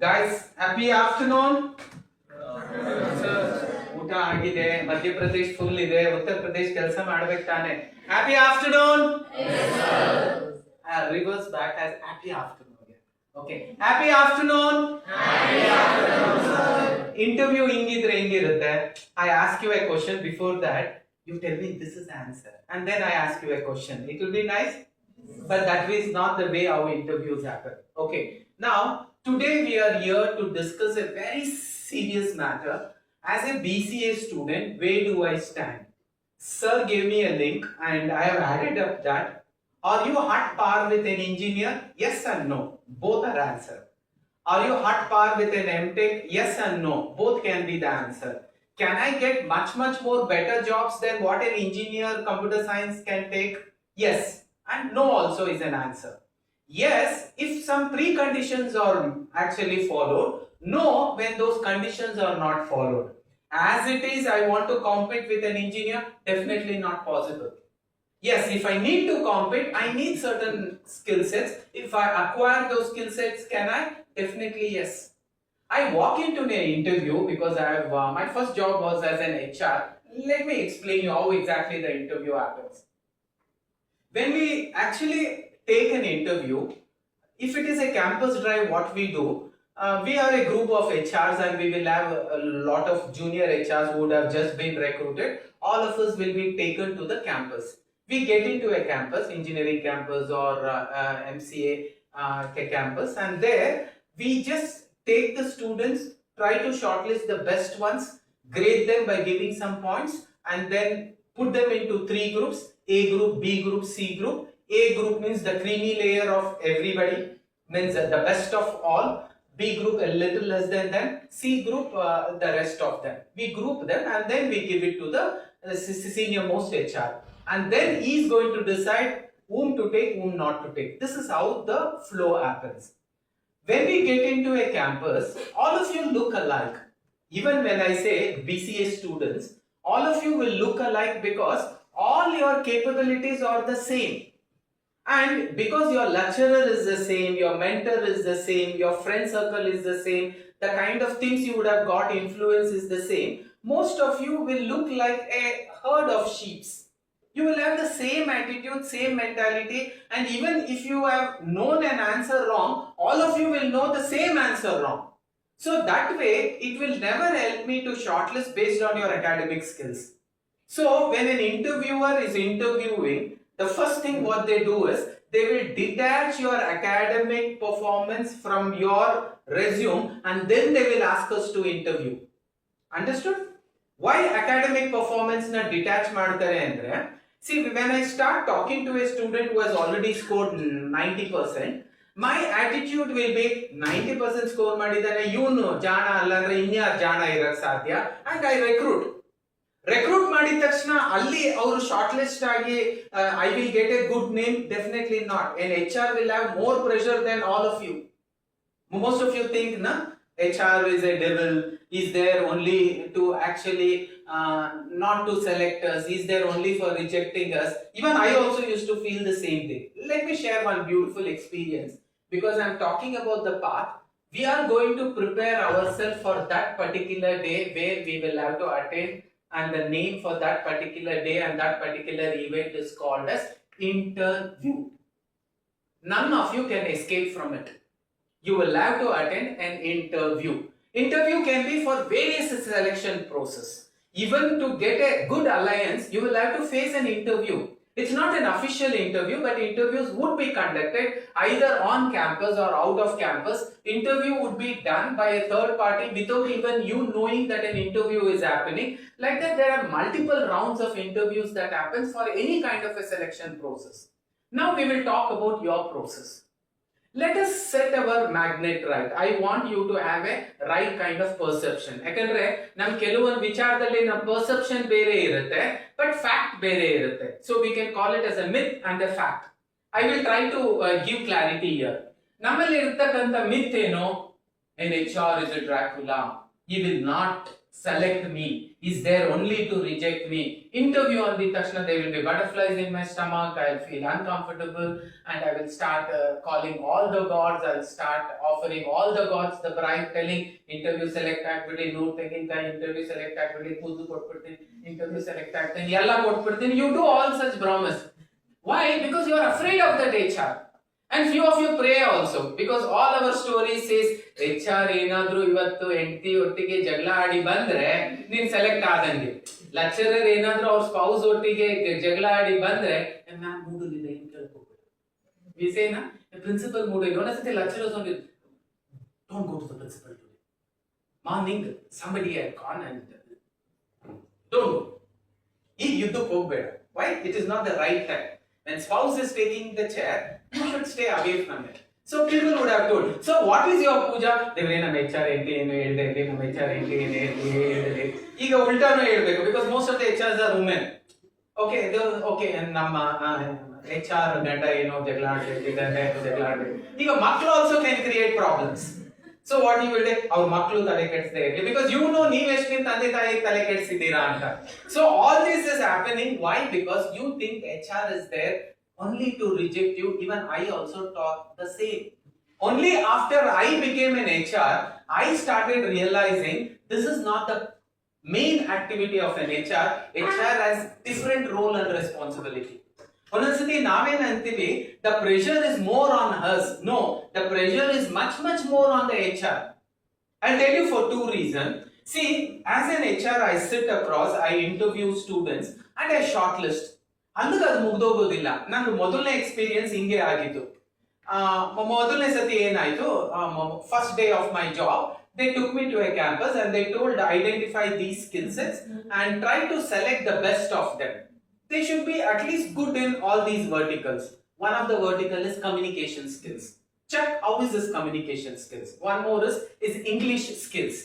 Guys, happy afternoon. ಊಟ ಆಗಿದೆ, Madhya Pradesh full ಇದೆ, ಉತ್ತರ ಪ್ರದೇಶ್ ಕೆಲಸ ಮಾಡ್ಬೇಕು ತಾನೆ. Happy afternoon. Reverse back as happy afternoon. Okay, happy afternoon. Interview ಹಿಂಗಿದ್ರೆ ಹೆಂಗಿರುತ್ತೆ? I ask you a question, before that you tell me this is the answer, and then I ask you a question. It will be nice, but that is not the way our interviews happen. Okay, now today we are here to discuss a very serious matter. As a BCA student, where do I stand? Sir gave me a link and I have added up that. Are you at par with an engineer? Yes and no. Both are answer. Are you at par with an MTech? Yes and no. Both can be the answer. Can I get much more better jobs than what an engineer computer science can take? Yes. And no also is an answer. Yes, if some preconditions are actually followed. No, when those conditions are not followed. As it is, I want to compete with an engineer, definitely not possible. Yes, if I need to compete, I need certain skill sets. If I acquire those skill sets, can I? Definitely yes. I walk into an interview because I have my first job was as an HR. Let me explain you how exactly the interview happens. When we actually take an interview, if it is a campus drive, what we do, we are a group of HRs and we will have a lot of junior HRs who would have just been recruited. All of us will be taken to the campus. We get into a campus, engineering campus or MCA campus, and there we just take the students, try to shortlist the best ones, grade them by giving some points, and then put them into three groups: A group, B group, C group. A group means the creamy layer of everybody, means the best of all. B group a little less than them. C group the rest of them. We group them and then we give it to the senior most HR. And then he is going to decide whom to take, whom not to take. This is how the flow happens. When we get into a campus, all of you look alike. Even when I say BCA students, all of you will look alike because all your capabilities are the same. And because your lecturer is the same, your mentor is the same, your friend circle is the same, the kind of things you would have got influence is the same, most of you will look like a herd of sheep. You will have the same attitude, same mentality, and even if you have known an answer wrong, all of you will know the same answer wrong. So that way, it will never help me to shortlist based on your academic skills. So when an interviewer is interviewing, the first thing what they do is, they will detach your academic performance from your resume and then they will ask us to interview. Understood? Why academic performance na detach ಮಾಡ್ತಾರೆ ಅಂದ್ರೆ, see, when I start talking to a student who has already scored 90%, my attitude will be 90% score ಮಾಡಿದಾನೆ, ಇವನು ಜಾಣ ಅಲ್ಲ ಅಂದ್ರೆ ಇನ್ಯಾರು ಜಾಣ ಇರಕ್ಕೆ ಸಾಧ್ಯ, and I recruit ಮಾಡಿದ ತಕ್ಷಣ ಅಲ್ಲಿ ಅವರು ಶಾರ್ಟ್ ಲಿಸ್ಟ್ ಆಗಿ I will get A good name? Definitely not. N HR will have more pressure than all of you. Most of you think na HR is a devil, is there only to actually not to select us, is there only for rejecting us. Even I also used to feel the same thing. Let me share one beautiful experience, because I am talking about the path. We are going to prepare ourselves for that particular day where we will have to attend, and the name for that particular day and that particular event is called as interview. None of you can escape from it. You will have to attend an interview. Interview can be for various selection process. Even to get a good alliance, you will have to face an interview. It's not an official interview, but interviews would be conducted either on campus or out of campus. Interview would be done by a third party without even you knowing that an interview is happening. Like that, there are multiple rounds of interviews that happens for any kind of a selection process. Now we will talk about your process. Let us set our magnet right. I want you to have a right kind of perception. ಯಾಕಂದ್ರೆ ನಮ್ ಕೆಲವೊಂದು ವಿಚಾರದಲ್ಲಿ ನಮ್ಮ perception ಬೇರೆ ಇರುತ್ತೆ, but fact ಬೇರೆ ಇರುತ್ತೆ. So we can call it as a myth and a fact. I will try to give clarity here. ನಮ್ಮಲ್ಲಿ ಇರತಕ್ಕಂತ myth ಏನು? An HR is a Dracula. He will not select me, is there only to reject me. Interview on the Tashna, there will be butterflies in my stomach, I'll feel uncomfortable, and I will start calling all the gods, I'll start offering all the gods the bribe, telling interview select activity, no taking time, interview select activity, interview select activity, you do all such promise. Why? Because you are afraid of that HR. And few of you pray also, because all our story says HR ಏನಾದ್ರೂ ಇವತ್ತು ಹೆಂಡತಿ ಒಟ್ಟಿಗೆ ಜಗಳ ಆಡಿ ಬಂದ್ರೆ ನೀನ್ select ಆದಂಗೆ, lecturer ಏನಾದ್ರೂ ಅವ್ರ ಸ್ಪೌಸ್ ಒಟ್ಟಿಗೆ ಜಗಳ ಆಡಿ ಬಂದ್ರೆ ಮ್ಯಾಮ್ ಮೂಡಲಿದೆ ಏನ್ ಕೇಳ್ಕೋಬೇಕು, ವಿಸೇನಾ ಪ್ರಿನ್ಸಿಪಲ್ ಮೂಡಿಲ್ಲ. ಒಂದ್ಸತಿ ಲೆಕ್ಚರರ್ಸ್ ಒಂದು don't go to the principal today morning somebody had gone and don't go. ಈ ಯುದ್ಧಕ್ಕೆ ಹೋಗ್ಬೇಡ. Why? It is not the right time. When spouse is taking the chair, you should stay away from it. So people would have told, so what is your puja? Devre nam HR enti enu helde, nam HR enti enu helde. Iga ultanu helbeku, because most of the HRs are women. Okay, and namma HR ganda eno jagla aadide, ganda eno jagla aadide. Iga maklu also can create problems. So what he will do, our maklu tale kedside irli, because you know ನೀವು ಎಷ್ಟು ನಿಮ್ಮ ತಂದೆ ತಾಯಿ ತಲೆ ಕೆಡಿಸಿದ್ದೀರಾ ಅಂತ. So all this is happening. Why? Because you think HR is there only to reject you. Even I also taught the same. Only after I became an HR, I started realizing this is not the main activity of an HR. HR has different role and responsibility. ಒಂದೊಂದ್ಸತಿ ನಾವೇನ್ ಅಂತೀವಿ, the pressure is more on us. No, the pressure is much more on the HR. I'll tell you for two reasons. See, as an HR, I sit across, I interview students and I shortlist. ಅಂದಾಗ ಅದು ಮುಗ್ದೋಗೋದಿಲ್ಲ. ನಂದು ಮೊದಲನೇ experience ಹಿಂಗೆ ಆಗಿತ್ತು. ಮೊದಲನೇ ಸತಿ ಏನಾಯ್ತು, first day of my job, they took me to a campus and they told identify these skill sets and try to select the best of them. They should be at least good in all these verticals. One of the vertical is communication skills. Check how is his communication skills. One more is English skills.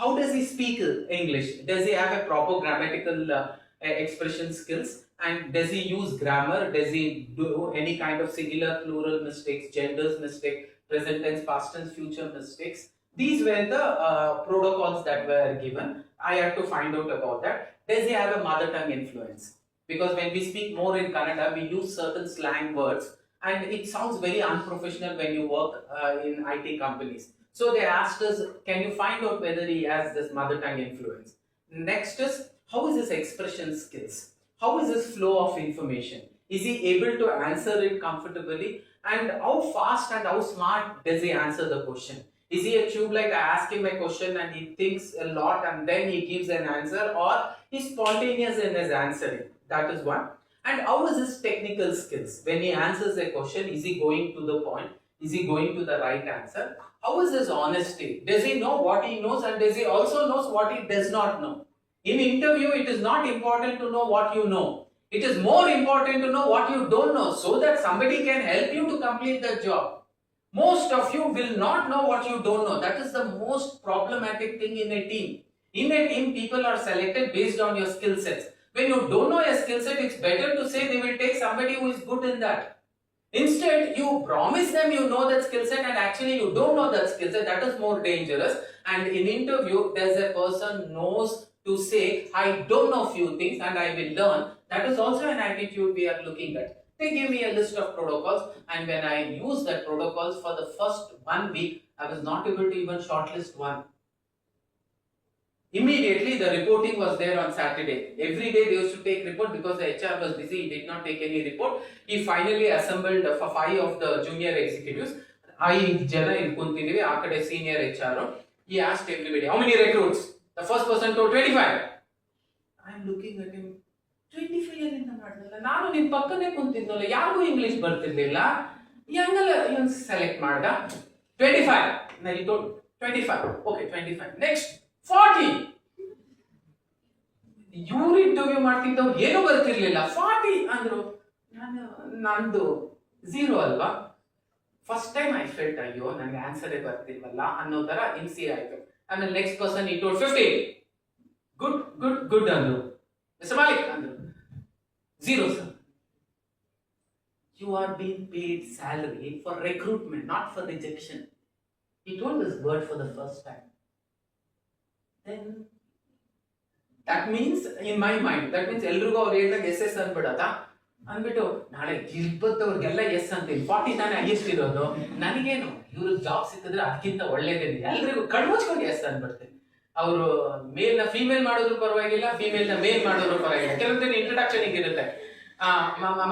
How does he speak English? Does he have a proper grammatical expression skills? And does he use grammar? Does he do any kind of singular, plural mistakes, genders mistake, present tense, past tense, future mistakes? These were the protocols that were given. I had to find out about that. Does he have a mother tongue influence? Because when we speak more in Kannada, we use certain slang words and it sounds very unprofessional when you work in IT companies. So they asked us, can you find out whether he has this mother tongue influence? Next is, how is his expression skills? How is his flow of information? Is he able to answer it comfortably? And how fast and how smart does he answer the question? Is he a tube light? I ask him a question and he thinks a lot and then he gives an answer, or he's spontaneous in his answering? That is one. And how is his technical skills? When he answers a question, is he going to the point? Is he going to the right answer? How is his honesty? Does he know what he knows and does he also knows what he does not know? In interview, it is not important to know what you know. It is more important to know what you don't know, so that somebody can help you to complete the job. Most of you will not know what you don't know. That is the most problematic thing in a team. In a team, people are selected based on your skill sets. When you don't know a skill set, it's better to say they will take somebody who is good in that. Instead, you promise them you know that skill set and actually you don't know that skill set. That is more dangerous. And in interview, there's a person knows to say, I don't know few things and I will learn. That is also an attitude we are looking at. They give me a list of protocols, and when I use that protocols for the first 1 week, I was not able to even shortlist one. Immediately the reporting was there on Saturday. Every day they used to take report because the HR was busy, he did not take any report. He finally assembled for 5 of the junior executives. 5 jana ilkuntidive, aa kade senior HR. He asked everybody, how many recruits? The first person told 25. I am looking at him, 25 ಎಲ್ಲಿಂದ ಮಾಡಿದ್ನಲ್ಲ, ನಾನು ನಿನ್ ಪಕ್ಕನೇ ಕುಂತಿದ್ನಲ್ಲ, ಯಾರಿಗೂ English ಬರ್ತಿರ್ಲಿಲ್ಲ, ಹೆಂಗಲ್ಲ ಇವನ್ select ಮಾಡ್ದ. 25. Now he told 25. Okay, 25. Next 40. ಇವ್ರು interview ಮಾಡ್ತಿದ್ದವ್ರು ಏನೂ ಬರ್ತಿರ್ಲಿಲ್ಲ, 40 ಅಂದ್ರು. ನಂದು 0 ಅಲ್ವಾ. ಫಸ್ಟ್ ಟೈಮ್ ಐ ಫೆಲ್ಟ್, ಅಯ್ಯೋ ನಂಗೆ ಆನ್ಸರೇ ಬರ್ತಿಲ್ವಲ್ಲ ಅನ್ನೋ ತರ ಹಿಂಸೆ ಆಯ್ತು. ಆಮೇಲೆ ನೆಕ್ಸ್ಟ್ ಪರ್ಸನ್ ಈ ಟೋಲ್ಡ್ 50. ಗುಡ್ ಅಂದ್ರು. ಮಿಸ್ಟರ್ ಮಾಲಿಕ್ ಅಂದ್ರು. 0 sir. You are being paid salary for recruitment, not for rejection. He told this word for the first time. Then That means in my mind, that means ಎಲ್ರಿಗೂ ಅವ್ರು ಹೇಳಿದಾಗ S S ಅಂದ್ಬಿಡತ್ತಾ ಅಂದ್ಬಿಟ್ಟು ನಾಳೆ ಇಪ್ಪತ್ತವ್ರಿಗೆಲ್ಲ S ಅಂತೀನಿ 40 ತಾನೇ highest ಇರೋದು ನನಗೇನು ಇವ್ರಿಗೆ ಜಾಬ್ ಸಿಕ್ಕಿದ್ರೆ ಅದಕ್ಕಿಂತ ಒಳ್ಳೇದೇನೆ ಎಲ್ರಿಗೂ ಕಣ್ಮುಚ್ಕೊಂಡು ಎಸ್ ಅಂದ್ಬಿಡ್ತೀನಿ. ಅವರು ಮೇಲ್ ನ ಫೀಮೇಲ್ ಮಾಡೋದ್ರು ಪರವಾಗಿಲ್ಲ, ಫೀಮೇಲ್ ನ ಮೇಲ್ ಮಾಡೋದ್ರು ಪರವಾಗಿಲ್ಲ. ಕೆಲವೊಂದು ಇಂಟ್ರೊಡಕ್ಷನ್ ಇರುತ್ತೆ,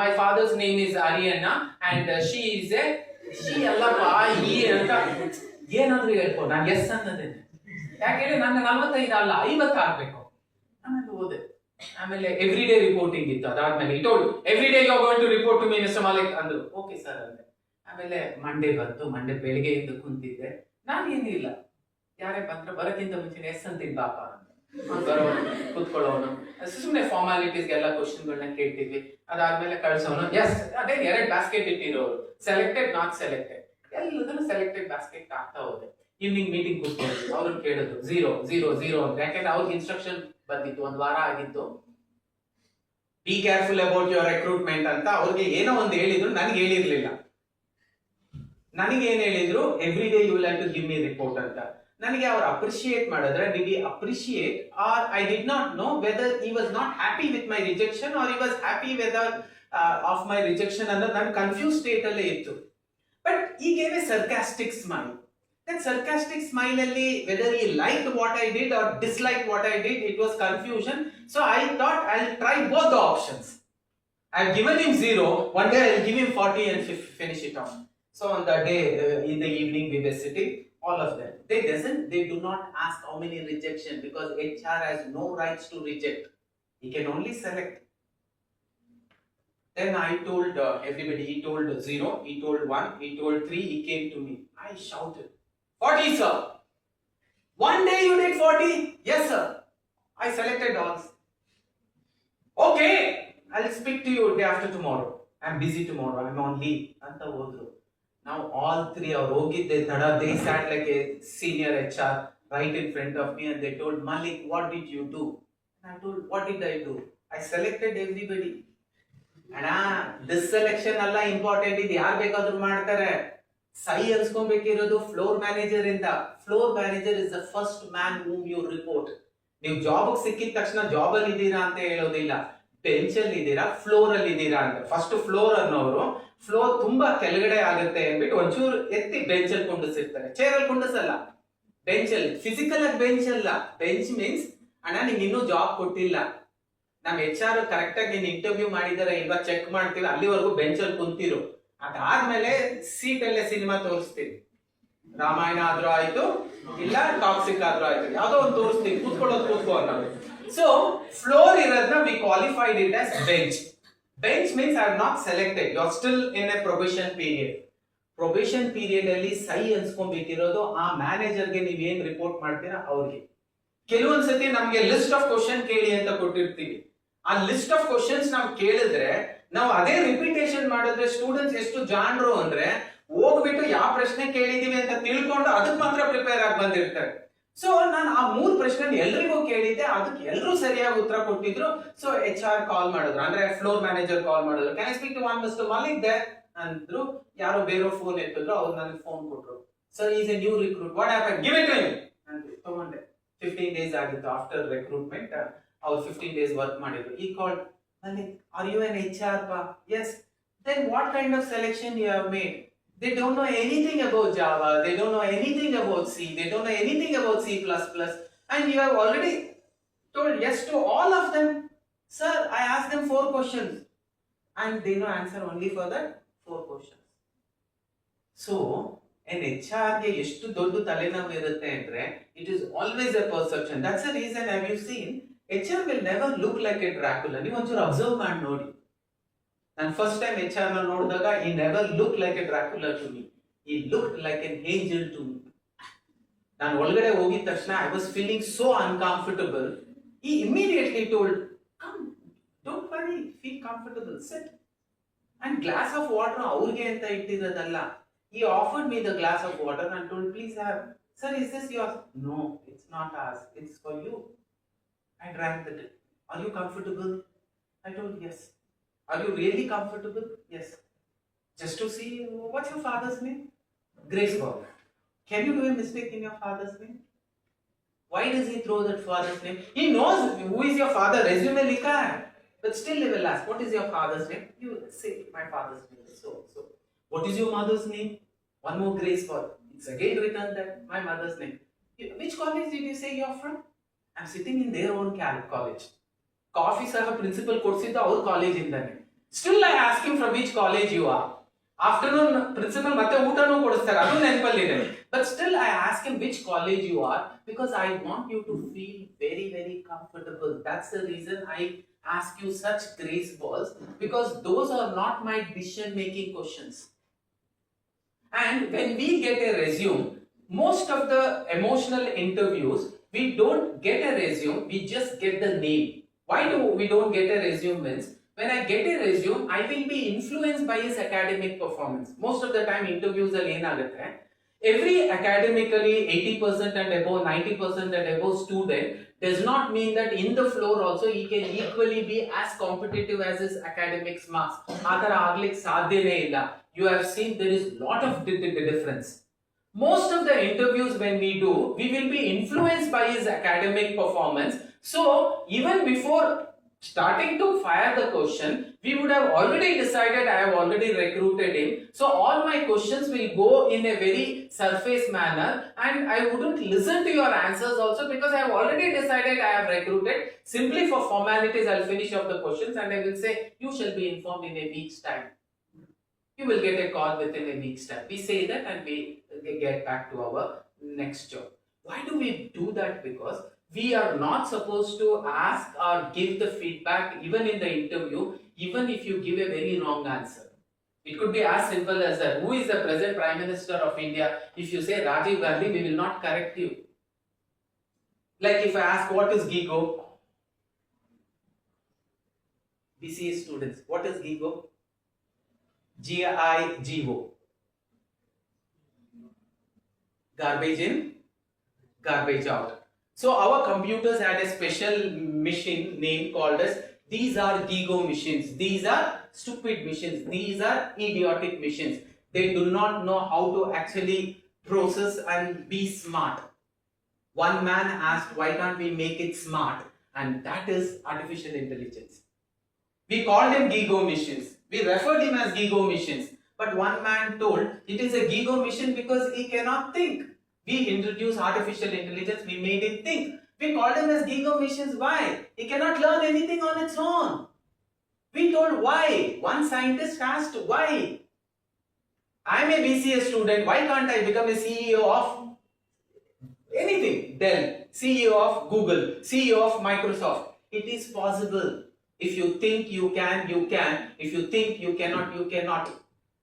ಮೈ ಫಾದರ್ಸ್ ನೇಮ್ ಇಸ್ ಆರ್ಯನ್ನ and she is a she ಅಲ್ಲಪ್ಪ ಈ ಅಂತ ಏನಾದ್ರೂ ಹೇಳ್ಕೊ ನಾನು ಎಸ್ ಅನ್ನೋದೇನೆ. ಯಾಕೆಂದ್ರೆ ನನ್ನ 45 ಅಲ್ಲ 50 ಆಗ್ಬೇಕು. ಆಮೇಲೆ ಓದೆ. ಆಮೇಲೆ ಎವ್ರಿ ಡೇ ರಿಪೋರ್ಟಿಂಗ್ ಇತ್ತು. ಅದಾದ್ಮೇಲೆ he told every day you are going to report to me mister Malik ಅಂದ್ರು. ಓಕೆ ಸರ್ ಅಂದೆ. ಆಮೇಲೆ ಮಂಡೇ ಬಂತು. ಮಂಡೇ ಬೆಳಿಗ್ಗೆಯಿಂದ ಕುಂತಿದ್ದೆ. ನಾನು ಏನಿಲ್ಲ, ಯಾರೇ ಬಂದ್ರೆ ಬರೋಕ್ಕಿಂತ ಮುಂಚೆ ಎಸ್ ಅಂತೀನಿ ಬಾಪ ಬರೋನು ಕೂತ್ಕೊಳ್ಳೋನು. ಸುಮ್ಮನೆ ಫಾರ್ಮಾಲಿಟೀಸ್ಗೆಲ್ಲ ಕ್ವಶನ್ಗಳನ್ನ ಕೇಳ್ತಿದ್ವಿ. ಅದಾದ್ಮೇಲೆ ಕಳ್ಸೋನು ಎಸ್. ಅದೇ 2 ಬ್ಯಾಸ್ಕೆಟ್ ಇಟ್ಟಿರೋರು, ಸೆಲೆಕ್ಟೆಡ್ ನಾಟ್ ಸೆಲೆಕ್ಟೆಡ್, ಎಲ್ಲದನ್ನು ಸೆಲೆಕ್ಟೆಡ್ ಬ್ಯಾಸ್ಕೆಟ್ ಆಗ್ತಾ ಹೋದೆ. ಈವ್ನಿಂಗ್ ಮೀಟಿಂಗ್ ಕೂತ್ಕೊಂಡಿದ್ವಿ. ಅವ್ರನ್ನ ಕೇಳಿದ್ರು 0 0 0 ಅಂತ. ಯಾಕಂದ್ರೆ ಅವ್ರಿಗೆ ಇನ್ಸ್ಟ್ರಕ್ಷನ್ ಬಂದಿತ್ತು, 1 ವಾರ ಆಗಿತ್ತು, be careful about your recruitment ಅಂತ. ಅವ್ರಿಗೆ ಏನೋ ಒಂದು ಹೇಳಿದ್ರು, ನನಗೆ ಹೇಳಿರ್ಲಿಲ್ಲ. ನನಗೆ ಏನ್ ಹೇಳಿದ್ರು, every day you will have to give me report ಅಂತ. ನನಗೆ ಅವ್ರು ಅಪ್ರಿಶಿಯೇಟ್ ಮಾಡಿದ್ರೆ did he appreciate or I did not know whether he was not happy with my rejection or he was happy whether of my rejection ಅನ್ನೋದು ನಾನು confuse state ಅಲ್ಲೇ ಇತ್ತು. But he gave a sarcastic smile. That sarcastic smile alli whether he liked what I did or disliked what I did, it was confusion. So I thought I'll try both the options. I've given him 0. One day I'll give him 40 and finish it off. So on the day in the evening we were sitting, all of them. They do not ask how many rejection because HR has no rights to reject. He can only select. Then I told everybody, he told 0, he told 1, he told 3, he came to me. I shouted, 40 sir. One day you did 40? Yes sir. I selected all. Okay, I'll speak to you day after tomorrow. I'm busy tomorrow, I'm on leave. Anta hodru. Now all 3 are hogidde tada, they sat like a senior HR right in front of me and they told, Malik, what did you do? And I told, what did I do? I selected everybody. ಅಣ್ಣ this selection ಅಲ್ಲ important, ಇದು ಯಾರು ಬೇಕಾದ್ರೂ ಮಾಡ್ತಾರೆ. ಸೈ ಅನ್ಸ್ಕೊಬೇಕಿರೋದು floor manager ಇಂದ. Floor manager is the first man whom you report. ನೀವು ಜಾಬ್ ಸಿಕ್ಕಿದ ತಕ್ಷಣ ಜಾಬ್ ಅಲ್ಲಿ ಇದ್ದೀರಾ ಅಂತ ಹೇಳೋದಿಲ್ಲ, ಬೆಂಚ್ ಅಲ್ಲಿ ಇದ್ದೀರಾ, ಫ್ಲೋರ್ ಅಲ್ಲಿ ಇದ್ದೀರಾ ಅಂತ. ಫಸ್ಟ್ ಫ್ಲೋರ್ ಅನ್ನೋರು ಫ್ಲೋರ್ ತುಂಬಾ ಕೆಳಗಡೆ ಆಗುತ್ತೆ ಅಂದ್ಬಿಟ್ಟು ಒಂಚೂರು ಎತ್ತಿ ಬೆಂಚ್ ಅಲ್ಲಿ ಕುಂಡಿಸಿರ್ತಾರೆ. ಚೇರ್ ಅಲ್ಲಿ ಕುಂಡಿಸಲ್ಲ, ಬೆಂಚ್ ಅಲ್ಲಿ. ಫಿಸಿಕಲ್ ಆಗಿ ಬೆಂಚ್ ಅಲ್ಲ. ಬೆಂಚ್ ಮೀನ್ಸ್ ಅಣ್ಣ ನಿಂಗೆ ಇನ್ನೂ ಜಾಬ್ ಕೊಟ್ಟಿಲ್ಲ, ನಮ್ HR ಕರೆಕ್ಟ್ ಆಗಿ ನೀನ್ ಇಂಟರ್ವ್ಯೂ ಮಾಡಿದಾರೆ ಇಲ್ವಾ ಚೆಕ್ ಮಾಡ್ತೀವಿ, ಅಲ್ಲಿವರೆಗೂ ಬೆಂಚ್ ಅಲ್ಲಿ ಕುಂತಿರು. ಅದಾದ್ಮೇಲೆ ಸೀಟ್ ಅಲ್ಲೇ ಸಿನಿಮಾ ತೋರಿಸ್ತೀವಿ. ರಾಮಾಯಣ ಆದ್ರೂ ಆಯ್ತು, ಇಲ್ಲ ಟಾಕ್ಸಿಕ್ ಆದ್ರೂ ಆಯ್ತು, ಯಾವ್ದೋ ಒಂದು ತೋರಿಸ್ತೀವಿ, ಕೂತ್ಕೋ ಅನ್ನೋದು. ಸೊ ಫ್ಲೋರ್ ಇರೋದನ್ನ we qualified it as bench. Bench means I have not selected, you are still in a probation period. Probation period ಅಲ್ಲಿ ಸೈ ಅನ್ಸ್ಕೊಂಡ್ಬಿಟ್ಟಿರೋದು ಆ ಮ್ಯಾನೇಜರ್ಗೆ ನೀವ್ ಏನ್ ರಿಪೋರ್ಟ್ ಮಾಡ್ತೀರಾ ಅವ್ರಿಗೆ. ಕೆಲವೊಂದ್ಸತಿ ನಮ್ಗೆ ಲಿಸ್ಟ್ ಆಫ್ ಕ್ವಶನ್ ಕೇಳಿ ಅಂತ ಕೊಟ್ಟಿರ್ತೀವಿ. ಆ ಲಿಸ್ಟ್ ಆಫ್ ಕ್ವಶನ್ಸ್ ನಾವು ಕೇಳಿದ್ರೆ ನಾವು ಅದೇ ರಿಪಿಟೇಷನ್ ಮಾಡಿದ್ರೆ ಸ್ಟೂಡೆಂಟ್ಸ್ ಎಷ್ಟು ಜಾಣರು ಅಂದ್ರೆ ಹೋಗ್ಬಿಟ್ಟು ಯಾವ ಪ್ರಶ್ನೆ ಕೇಳಿದೀವಿ ಅಂತ ತಿಳ್ಕೊಂಡು ಅದಕ್ಕೆ ಮಾತ್ರ ಪ್ರಿಪೇರ್ ಆಗಿ ಬಂದಿರ್ತಾರೆ. ಸೊ ನಾನು ಆ 3 ಪ್ರಶ್ನೆ ಎಲ್ರಿಗೂ ಕೇಳಿದ್ದೆ, ಅದಕ್ಕೆ ಎಲ್ಲರೂ ಸರಿಯಾಗಿ ಉತ್ತರ ಕೊಟ್ಟಿದ್ರು. ಸೊ HR ಕಾಲ್ ಮಾಡಿದ್ರು, ಅಂದ್ರೆ ಫ್ಲೋರ್ ಮ್ಯಾನೇಜರ್ ಕಾಲ್ ಮಾಡಿದ್ರು, can I speak to one mister Malik there ಅಂದ್ರು. ಯಾರೋ ಬೇರೆ ಫೋನ್ ಎತ್ತಿದ್ರು, ಅವ್ರು ನನಗೆ ಫೋನ್ ಕೊಟ್ರು. Sir is a new recruit, what happen, give it to him ಅಂತ ತಗೊಂಡೆ. 15 days ಆಗಿತ್ತು ಆಫ್ಟರ್ ರಿಕ್ರೂಟ್ಮೆಂಟ್. ಅವ್ರು 15 days ವರ್ಕ್ ಮಾಡಿದ್ರು. ಈ ಕಾಲ್, Malik, are you an HR pa? Yes. Then what kind of selection you have made? They don't know anything about Java, they don't know anything about C, they don't know anything about C++, and you have already told yes to all of them. Sir, I asked them 4 questions and they know answer only for that 4 questions. So an HR ಗೆ ಎಷ್ಟು ದೊಡ್ಡ ತಲೆನೋವು ಇರುತ್ತೆ ಅಂದ್ರೆ it is always a perception. That's the reason, have you seen, HR will never look like a Dracula. ನೀವು ಒಂಚೂರು observe ಮಾಡಿ ನೋಡಿ. ನಾನು ಫಸ್ಟ್ ಟೈಮ್ HR ನ ನೋಡಿದಾಗ he never looked like a Dracula to me. He looked like an angel to me. ನಾನು ಒಳಗಡೆ ಹೋಗಿದ ತಕ್ಷಣ I was feeling so uncomfortable. He immediately told, come, don't worry, feel comfortable, sit. And glass of water ಅವ್ರಿಗೆ ಅಂತ ಇಟ್ಟಿರೋದಲ್ಲ. He offered me the glass of water and told, please have. Sir, is this yours? No, it's not ours. It's for you. I drank the drink. Are you comfortable? I told, yes. Are you really comfortable? Yes. Just to see, what's your father's name? Grace Bob. Can you do a mistake in your father's name? Why does he throw that father's name? He knows who is your father. Resume likha hai. But still he will ask, what is your father's name? You say, my father's name is so. What is your mother's name? One more grace for. It's again written that my mother's name. Which college did you say you're from? I'm sitting in their own college. Coffee sir principal ಕೊಡ್ಸಿದ್ದು ಅವ್ರ college ಇಂದಾನೆ. Still I ask him from which college you are. Afternoon principal ಮತ್ತೆ ಊಟನೂ ಕೊಡಿಸ್ತಾರೆ, ಅದು ನೆನಪಲ್ಲಿದೆ. But still I ask him which college you are because I want you to feel very very comfortable. That's the reason I ask you such grace balls, because those are not my decision making questions. And when we get a resume, most of the emotional interviews, we don't get a resume, we just get the name. Why do we don't get a resume means, when I get a resume, I will be influenced by his academic performance. Most of the time interviews are ಏನಾಗುತ್ತೆ, every academically 80% and above, 90% and above student does not mean that in the floor also he can equally be as competitive as his academics marks. ಆತರ ಆಗ್ಲಿಕ್ಕೆ ಸಾಧ್ಯನೇ ಇಲ್ಲ. You have seen there is lot of difference. Most of the interviews when we do, we will be influenced by his academic performance. So even before starting to fire the question, we would have already decided, I have already recruited him. So all my questions will go in a very surface manner, and I wouldn't listen to your answers also, because I have already decided I have recruited. Simply for formalities, I'll finish off the questions and I will say, you shall be informed in a week's time. You will get a call within a week's time. We say that and we get back to our next job. Why do we do that? Because we are not supposed to ask or give the feedback even in the interview, even if you give a very wrong answer. It could be as simple as that. Who is the present Prime Minister of India? If you say Rajiv Gandhi, we will not correct you. Like if I ask, what is GIGO? BCA students, what is GIGO? GIGO. Garbage in, garbage out. So our computers had a special machine name called as, these are GIGO machines. These are stupid machines. These are idiotic machines. They do not know how to actually process and be smart. One man asked, why can't we make it smart? And that is artificial intelligence. We called him GIGO machines. We referred him as GIGO machines. But one man told, it is a GIGO machine because he cannot think. We introduced artificial intelligence, we made it think. We called him as GIGO machines. Why? He cannot learn anything on its own. We told why. One scientist asked why. I am a BCA student, why can't I become a CEO of anything? Dell, CEO of Google, CEO of Microsoft. It is possible. If you think you can, you can. If you think you cannot, you cannot.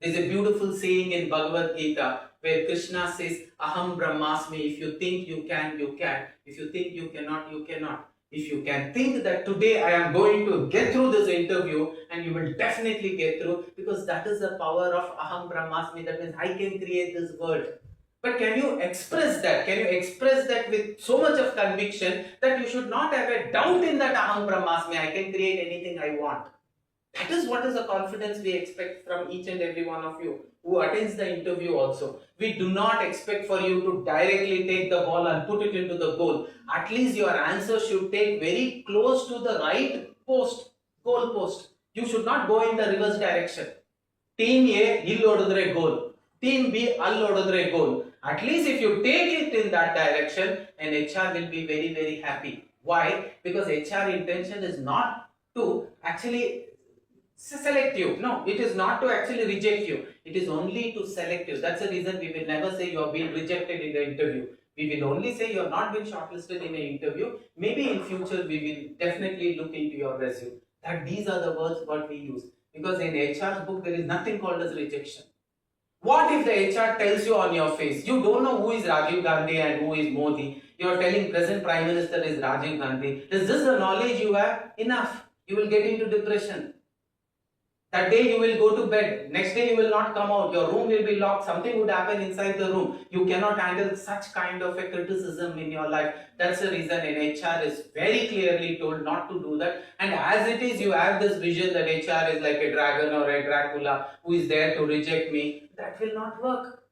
There is a beautiful saying in Bhagavad Gita where Krishna says, Aham Brahmasmi. If you think you can, you can. If you think you cannot, you cannot. If you can think that today I am going to get through this interview, and you will definitely get through, because that is the power of Aham Brahmasmi. That means I can create this world. But can you express that? Can you express that with so much of conviction that you should not have a doubt in that Aham Brahmasmi, I can create anything I want? That is what is the confidence we expect from each and every one of you who attends the interview also. We do not expect for you to directly take the ball and put it into the goal. At least your answer should take very close to the right goal post. You should not go in the reverse direction. Team A, ಇಲ್ಲಿ ಹೊಡೆದ್ರೆ goal. Team B, ಅಲ್ಲಿ ಹೊಡೆದ್ರೆ goal. At least if you take it in that direction, an HR will be very, very happy. Why? Because HR intention is not to actually select you. No, it is not to actually reject you. It is only to select you. That's the reason we will never say you have been rejected in the interview. We will only say you have not been shortlisted in an interview. Maybe in future we will definitely look into your resume. That these are the words what we use. Because in HR's book there is nothing called as rejection. What if the HR tells you on your face, you don't know who is Rajiv Gandhi and who is Modi. You are telling present Prime Minister is Rajiv Gandhi. Is this the knowledge you have? Enough. You will get into depression. That day you will go to bed. Next day you will not come out. Your room will be locked. Something would happen inside the room. You cannot handle such kind of a criticism in your life. That's the reason an HR is very clearly told not to do that. And as it is, you have this vision that HR is like a dragon or a Dracula who is there to reject me. That will not work.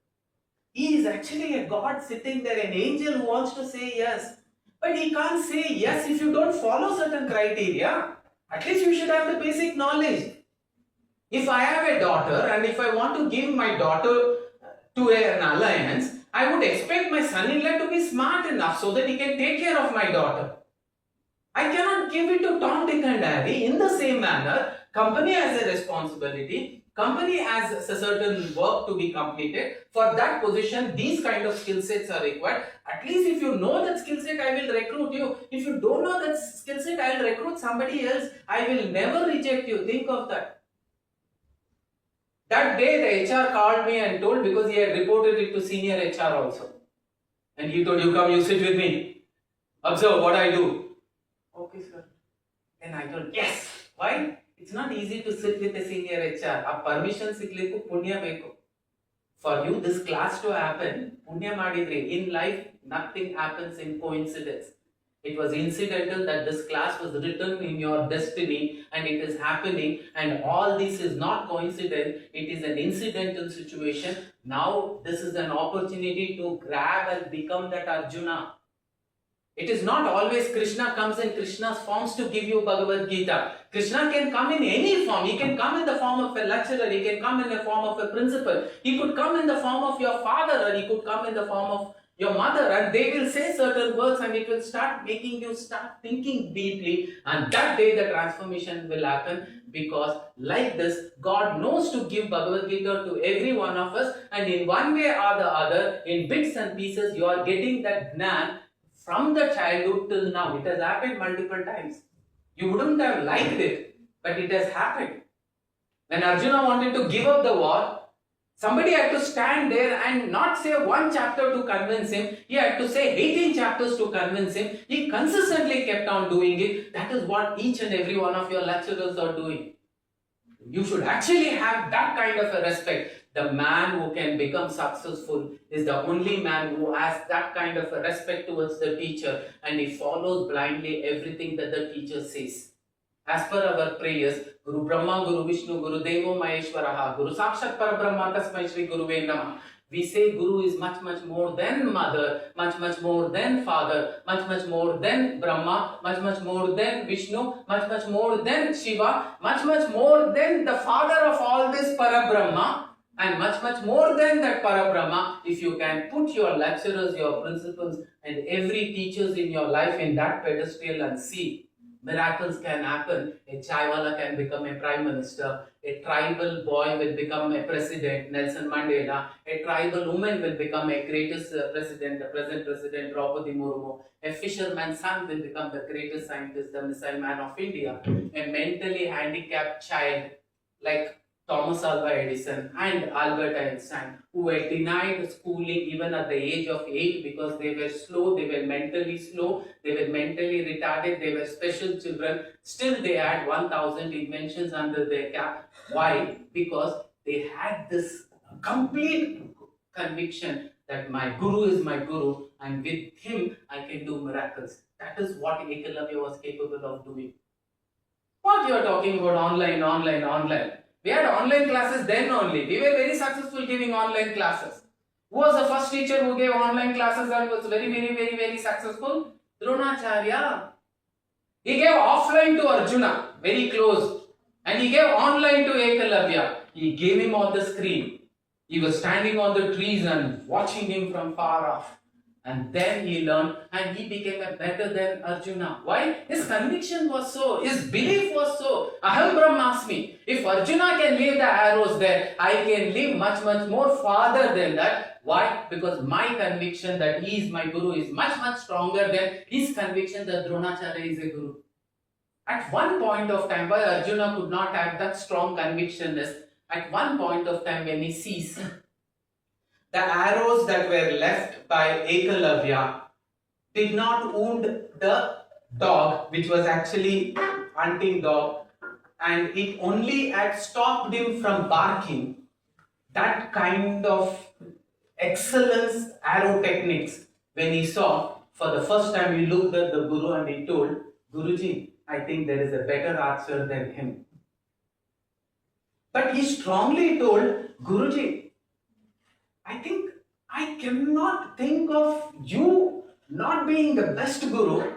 He is actually a God sitting there, an angel who wants to say yes. But he can't say yes if you don't follow certain criteria. At least you should have the basic knowledge. If I have a daughter and if I want to give my daughter to an alliance, I would expect my son-in-law to be smart enough so that he can take care of my daughter. I cannot give it to Tom, Dick and Harry. In the same manner, company has a responsibility. Company has a certain work to be completed. For that position, these kind of skill sets are required. At least if you know that skill set, I will recruit you. If you don't know that skill set, I will recruit somebody else. I will never reject you. Think of that. That day, the HR called me and told, because he had reported it to senior HR also. And he told, you come, you sit with me. Observe what I do. Okay, sir. Then I told, yes. Why? It's not easy to sit with a senior HR. A permission sikliku punya beku. For you, this class to happen, punya madidri. In life, nothing happens in coincidence. It was incidental that this class was written in your destiny and it is happening, and all this is not coincidence, it is an incidental situation. Now this is an opportunity to grab and become that Arjuna. It is not always Krishna comes in Krishna's forms to give you Bhagavad Gita. Krishna can come in any form. He can come in the form of a lecturer, he can come in the form of a principal, he could come in the form of your father, or he could come in the form of your mother, and they will say certain words and it will start making you start thinking deeply, and that day the transformation will happen, because like this, God knows to give Bhagavad Gita to every one of us, and in one way or the other, in bits and pieces, you are getting that Gnan from the childhood till now. It has happened multiple times. You wouldn't have liked it, but it has happened. When Arjuna wanted to give up the war, somebody had to stand there and not say one chapter to convince him. He had to say 18 chapters to convince him. He consistently kept on doing it. That is what each and every one of your lecturers are doing. You should actually have that kind of a respect. The man who can become successful is the only man who has that kind of a respect towards the teacher, and he follows blindly everything that the teacher says. As per our prayers, Guru Brahma, Guru Vishnu, Guru Devo Maheshwaraha, Guru Sakshat Parabrahma Tasmai Shri Guruve Namah. We say Guru is much more than mother, much more than father, much more than Brahma, much more than Vishnu, much more than Shiva, much more than the father of all this Parabrahma, and much more than that Parabrahma. If you can put your lecturers, your principals, and every teachers in your life in that pedestal and see, miracles can happen. A chaiwala can become a prime minister. A tribal boy will become a president, Nelson Mandela. A tribal woman will become a greatest president, the present president, Draupadi Murmu. A fisherman's son will become the greatest scientist, the missile man of India. A mentally handicapped child like Thomas Alva Edison and Albert Einstein, who were denied schooling even at the age of 8 because they were slow, they were mentally retarded, they were special children. Still they had 1000 inventions under their cap. Why? Because they had this complete conviction that my guru is my guru, and with him I can do miracles. That is what Ekalavya was capable of doing. What you are talking about online? We had online classes then only. We were very successful giving online classes. Who was the first teacher who gave online classes and was very successful? Dronacharya. He gave offline to Arjuna, very close. And he gave online to Ekalavya. He gave him on the screen. He was standing on the trees and watching him from far off. And then he learned and he became a better than Arjuna. Why? His conviction was so, his belief was so. Aham Brahmasmi. If Arjuna can leave the arrows there, I can live much more farther than that. Why? Because my conviction that he is my guru is much stronger than his conviction that Dronacharya is a guru. At one point of time, why Arjuna could not have that strong conviction is, at one point of time when he sees the arrows that were left by Ekalavya did not wound the dog, which was actually hunting dog, and it only had stopped him from barking. That kind of excellence arrow techniques, when he saw, for the first time he looked at the Guru and he told, Guruji, I think there is a better archer than him. But he strongly told, Guruji, I think I cannot think of you not being the best guru,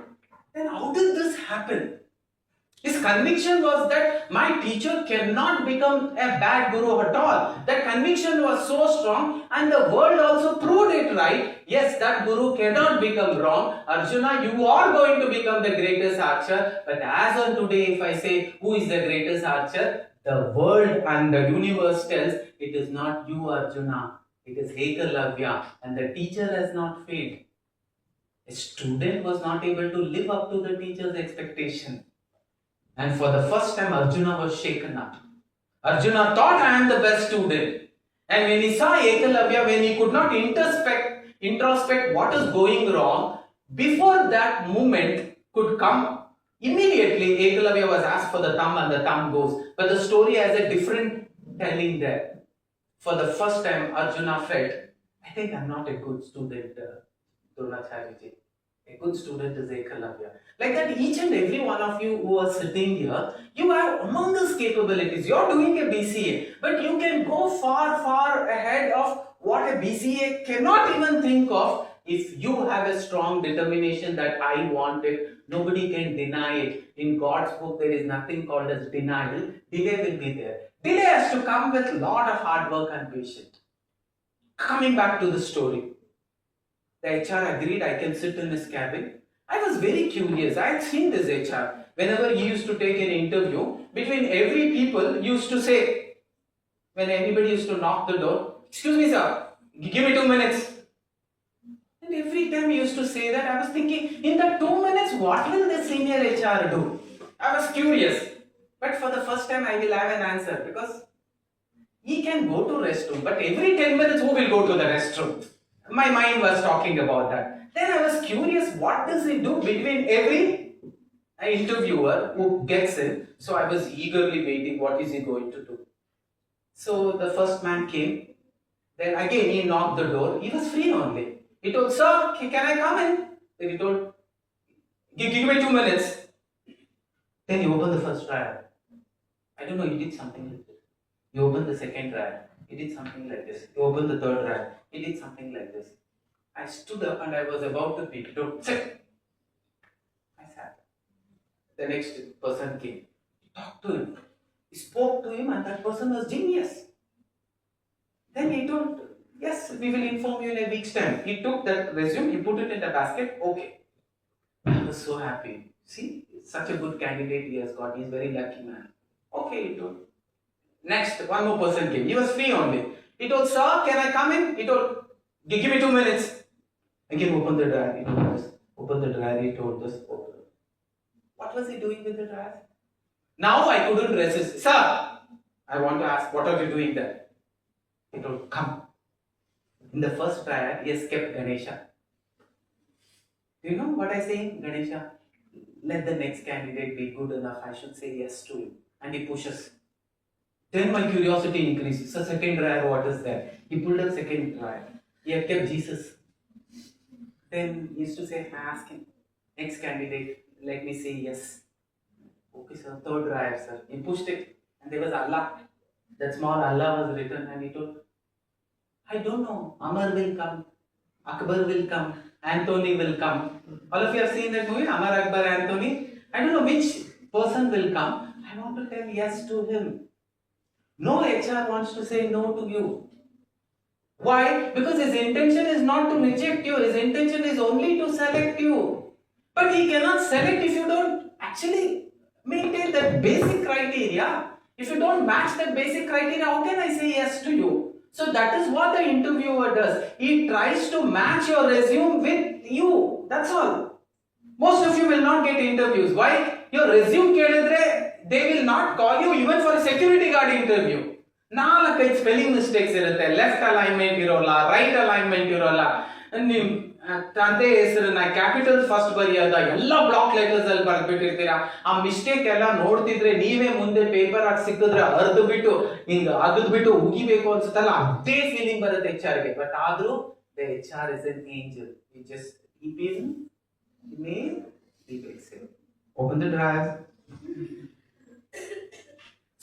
then how did this happen? His conviction was that my teacher cannot become a bad guru at all. That conviction was so strong, and the world also proved it right. Yes, that guru cannot become wrong. Arjuna, you are going to become the greatest archer. But as on today, if I say who is the greatest archer, the world and the universe tells it is not you, Arjuna. It is Ekalavya, and the teacher has not failed. A student was not able to live up to the teacher's expectation. And for the first time, Arjuna was shaken up. Arjuna thought, I am the best student. And when he saw Ekalavya, when he could not introspect what is going wrong, before that moment could come, immediately Ekalavya was asked for the thumb and the thumb goes. But the story has a different telling there. For the first time, Arjuna felt, I think I am not a good student, Dronacharya. A good student is Ekalavya. Like that, each and every one of you who are sitting here, you have humongous capabilities. You are doing a BCA, but you can go far, far ahead of what a BCA cannot even think of if you have a strong determination that I want it. Nobody can deny it. In God's book, there is nothing called as denial. Delay will be there. Delay has to come with a lot of hard work and patience. Coming back to the story. The HR agreed I can sit in his cabin. I was very curious. I had seen this HR. Whenever he used to take an interview, between every people used to say, when anybody used to knock the door, excuse me sir, give me 2 minutes. And every time he used to say that, I was thinking, in that 2 minutes, what will the senior HR do? I was curious. But for the first time, I will have an answer because he can go to restroom. But every 10 minutes, who will go to the restroom? My mind was talking about that. Then I was curious, what does he do between every interviewer who gets in? So I was eagerly waiting, what is he going to do? So the first man came. Then again he knocked the door. He was free only. He told, sir, can I come in? Then he told, give me 2 minutes. Then he opened the first drawer. I don't know, he did something like this. He opened the second drawer. He did something like this. He opened the third drawer. He did something like this. I stood up and I was about to pick it up. Sit. I sat. The next person came. He talked to him. He spoke to him and that person was genius. Then he told, yes, we will inform you in a week's time. He took that resume, he put it in the basket. Okay. I was so happy. See, such a good candidate he has got. He's a very lucky man. Okay, he told. Next, one more person came. He was free only. He told, sir, can I come in? He told, give me 2 minutes. Again, open the drawer. He told this. Open the drawer. He told this. Open. What was he doing with the drawer? Now I couldn't resist. Sir, I want to ask, what are you doing there? He told, come. In the first drawer, he has kept Ganesha. Do you know what I say in Ganesha? Let the next candidate be good enough. I should say yes to him. And he pushes. Then my curiosity increases. So second drawer, what is there? He pulled up second drawer. He had kept Jesus. Then he used to say, ask him, next candidate, let me say yes. Okay sir, third drawer sir. He pushed it and there was Allah. That small Allah was written and he told, I don't know, Amar will come, Akbar will come, Anthony will come. All of you have seen that movie, Amar, Akbar, Anthony? I don't know which person will come. I want to tell yes to him. No HR wants to say no to you. Why? Because his intention is not to reject you. His intention is only to select you. But he cannot select if you don't actually maintain that basic criteria. If you don't match that basic criteria, how can I say yes to you? So that is what the interviewer does. He tries to match your resume with you. That's all. Most of you will not get interviews. Why? Your resume kelidre, they will not call you even for a security guard interview. ನಾಲ್ಕೈದು spelling mistakes ಇರುತ್ತೆ. Left alignment ಇರೋಲ್ಲ, right alignment ಇರೋಲ್ಲ, ನಿಮ್ ತಂದೆ ಹೆಸರನ್ನ capital first ಬರೆಯೋದ ಎಲ್ಲ block letters ಅಲ್ಲಿ ಬರ್ಬಿಟ್ಟಿರ್ತೀರಾ. ಆ ಮಿಸ್ಟೇಕ್ ಎಲ್ಲ ನೋಡ್ತಿದ್ರೆ ನೀವೇ ಮುಂದೆ ಪೇಪರ್ ಆಗಿ ಸಿಕ್ಕಿದ್ರೆ ಅರ್ದು ಬಿಟ್ಟು ಹಿಂಗ ಅಗದ್ಬಿಟ್ಟು ಉಗಿಬೇಕು ಅನ್ಸುತ್ತಲ್ಲ, ಅದೇ ಫೀಲಿಂಗ್ ಬರುತ್ತೆ HR ಗೆ. ಬಟ್ ಆದ್ರೂ the HR is an angel. He just keep in, he made, he makes it. Open the drawer.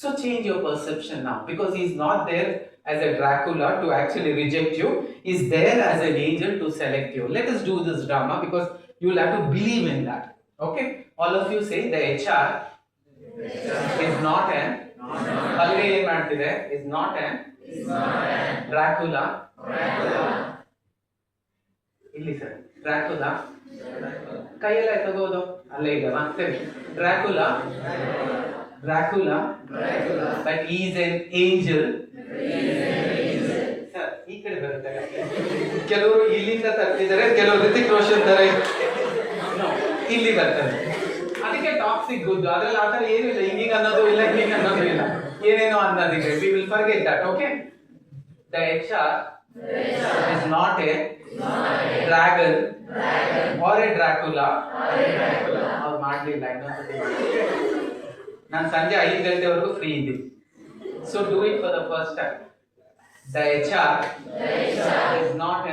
So change your perception now, because he's not there as a Dracula to actually reject you, is there as an angel to select you. Let us do this drama because you will have to believe in that. Okay? All of you say the HR is not an is not an Dracula. Illi sir. Dracula. ಕೈಯೆಲ್ಲ ತಗೋದು ಅಲ್ಲೇ ಇದೆ ಸರಿ Dracula but he is an angel sir ಈ ಕಡೆ ಬರುತ್ತೆ ಕೆಲವರು ಇಲ್ಲಿಂದ ತರ್ತಿದ್ದಾರೆ ಕೆಲವರು ರಿತಿಕ್ ರೋಷನ್ ತರ ಇಲ್ಲಿ ಬರ್ತಾರೆ ಅದಕ್ಕೆ ಟಾಕ್ಸಿಕ್ ಗುಡ್ ಅದ್ರಲ್ಲಿ ಆತರ ಏನಿಲ್ಲ ಹಿಂಗ ಅನ್ನೋದು ಇಲ್ಲ ಹಿಂಗ ಅನ್ನೋದು ಇಲ್ಲ ಏನೇನೋ ಅನ್ನೋದಿದೆ we will forget that okay the HR is not a dragon or a Dracula ಅವ್ರು ಮಾಡಲಿಲ್ಲ ಇನ್ನೊಂದ್ಸತಿ ನಾನು ಸಂಜೆ 5 ಗಂಟೆವರೆಗೂ ಫ್ರೀ ಇದ್ದೀನಿ so do it for the first time the HR is not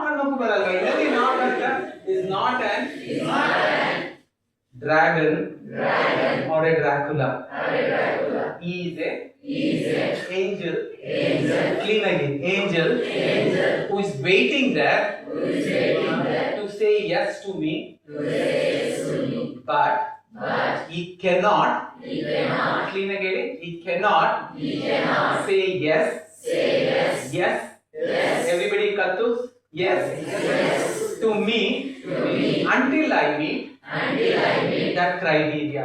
ಅನ್ನೋಕ್ಕೂ ಬರಲ್ವಾ ಇಲ್ಲಿ not ಅಂತ is not an dragon or a Dracula he is a angel clean again angel who is waiting there to say yes to me but he cannot clean again he cannot say yes everybody kattus yes to me until I meet that criteria.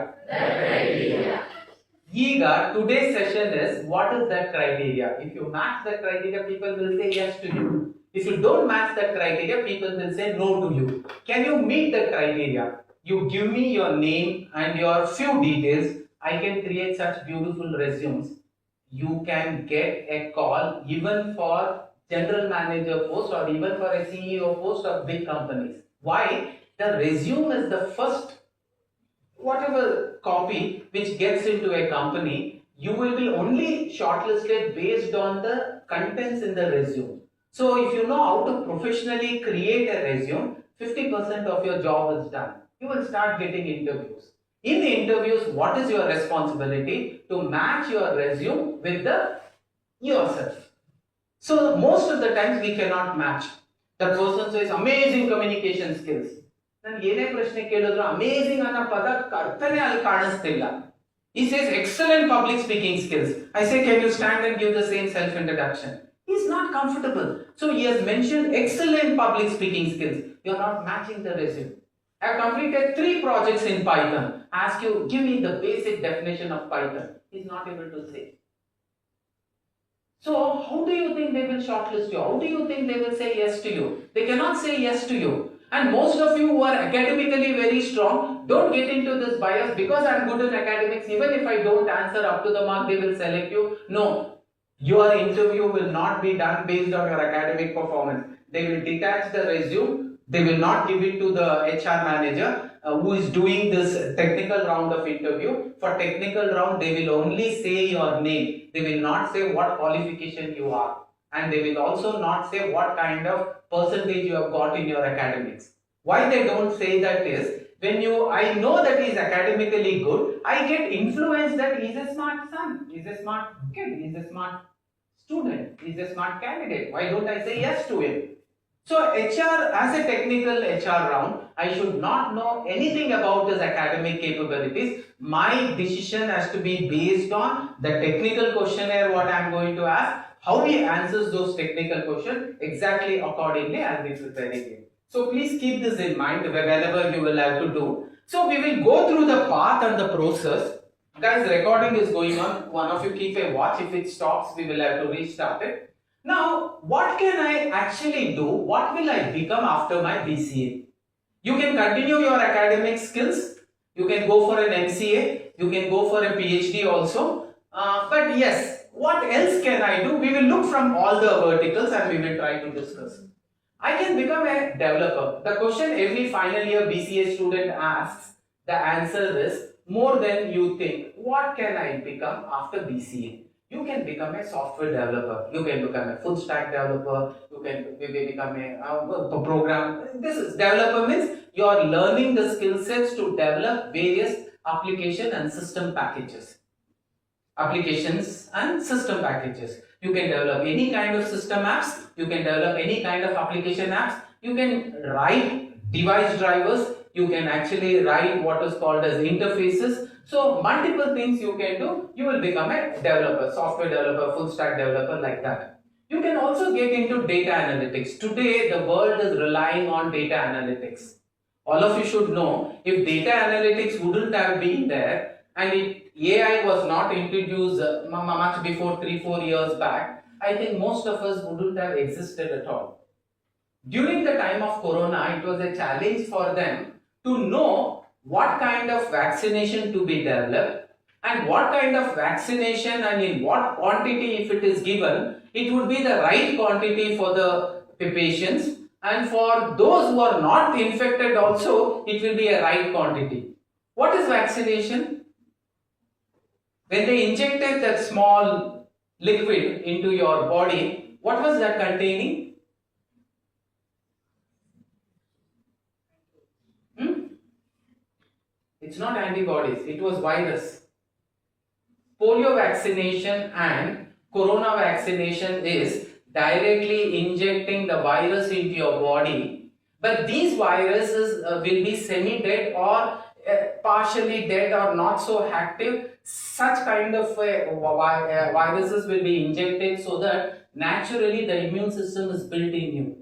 Ega, today's session is what is that criteria? If you match that criteria, people will say yes to you. If you don't match that criteria, people will say no to you. Can you meet the criteria? You give me your name and your few details. I can create such beautiful resumes. You can get a call even for general manager post or even for a CEO post of big companies. Why? The resume is the first whatever copy which gets into a company. You will be only shortlisted based on the contents in the resume. So if you know how to professionally create a resume, 50% of your job is done. You will start getting interviews. In the interviews, what is your responsibility? To match your resume with yourself. So most of the times we cannot match. The person says amazing communication skills. ನನಗೆ ಏನೇ ಪ್ರಶ್ನೆ ಕೇಳಿದ್ರು amazing ಅನ್ನೋ ಪದ ಅರ್ಥನೇ ಅಲ್ಲಿ ಕಾಣಿಸ್ತಿಲ್ಲ he says excellent public speaking skills I say can you stand and give the same self introduction he is not comfortable so he has mentioned excellent public speaking skills you are not matching the resume I have completed 3 projects in Python ask you give me the basic definition of Python he is not able to say so how do you think they will shortlist you how do you think they will say yes to you they cannot say yes to you. And most of you who are academically very strong don't get into this bias because I am good in academics even if I don't answer up to the mark they will select you. No, your interview will not be done based on your academic performance. They will detach the resume, they will not give it to the HR manager who is doing this technical round of interview. For technical round they will only say your name, they will not say what qualification you are. And they will also not say what kind of percentage you have got in your academics. Why they don't say that is, when I know that he is academically good, I get influenced that he is a smart son, he is a smart kid, he is a smart student, he is a smart candidate. Why don't I say yes to him? So HR, as a technical HR round, I should not know anything about his academic capabilities. My decision has to be based on the technical questionnaire what I am going to ask. How he answers those technical questions exactly accordingly I'll be preparing him. So please keep this in mind whenever you will have to do. So we will go through the path and the process. Guys, recording is going on. One of you keep a watch. If it stops, we will have to restart it. Now, what can I actually do? What will I become after my BCA? You can continue your academic skills. You can go for an MCA. You can go for a PhD also. But yes, what else can I do? We will look from all the verticals and we will try to discuss. I can become a developer. The question every final year BCA student asks, the answer is more than you think. What can I become after BCA? You can become a software developer. You can become a full stack developer. You can become a program. This is developer means you are learning the skill sets to develop various application and system packages. applications and system packages. You can develop any kind of system apps, you can develop any kind of application apps, you can write device drivers, you can actually write what is called as interfaces. So multiple things you can do, you will become a developer, software developer, full stack developer, like that. You can also get into data analytics. Today the world is relying on data analytics. All of you should know, if data analytics wouldn't have been there and AI was not introduced much before 3-4 years back, I think most of us wouldn't have existed at all. During the time of Corona, it was a challenge for them to know what kind of vaccination to be developed and what kind of vaccination and in what quantity, if it is given, it would be the right quantity for the patients, and for those who are not infected also, it will be a right quantity. What is vaccination? When they injected that small liquid into your body, what was that containing? It's not antibodies, it was virus. Polio vaccination and corona vaccination is directly injecting the virus into your body, but these viruses will be semi-dead or partially dead or not so active. Such kind of viruses will be injected so that naturally the immune system is built in you.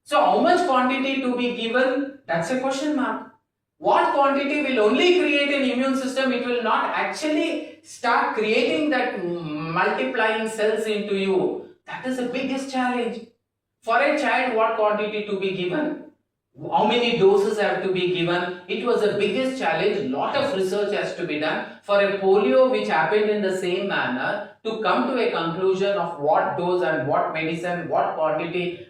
So how much quantity to be given? That's a question mark. What quantity will only create an immune system? It will not actually start creating that multiplying cells into you. That is the biggest challenge. For a child, what quantity to be given? How many doses have to be given? It was the biggest challenge. Lot of research has to be done. For a polio which happened in the same manner, to come to a conclusion of what dose and what medicine, what quantity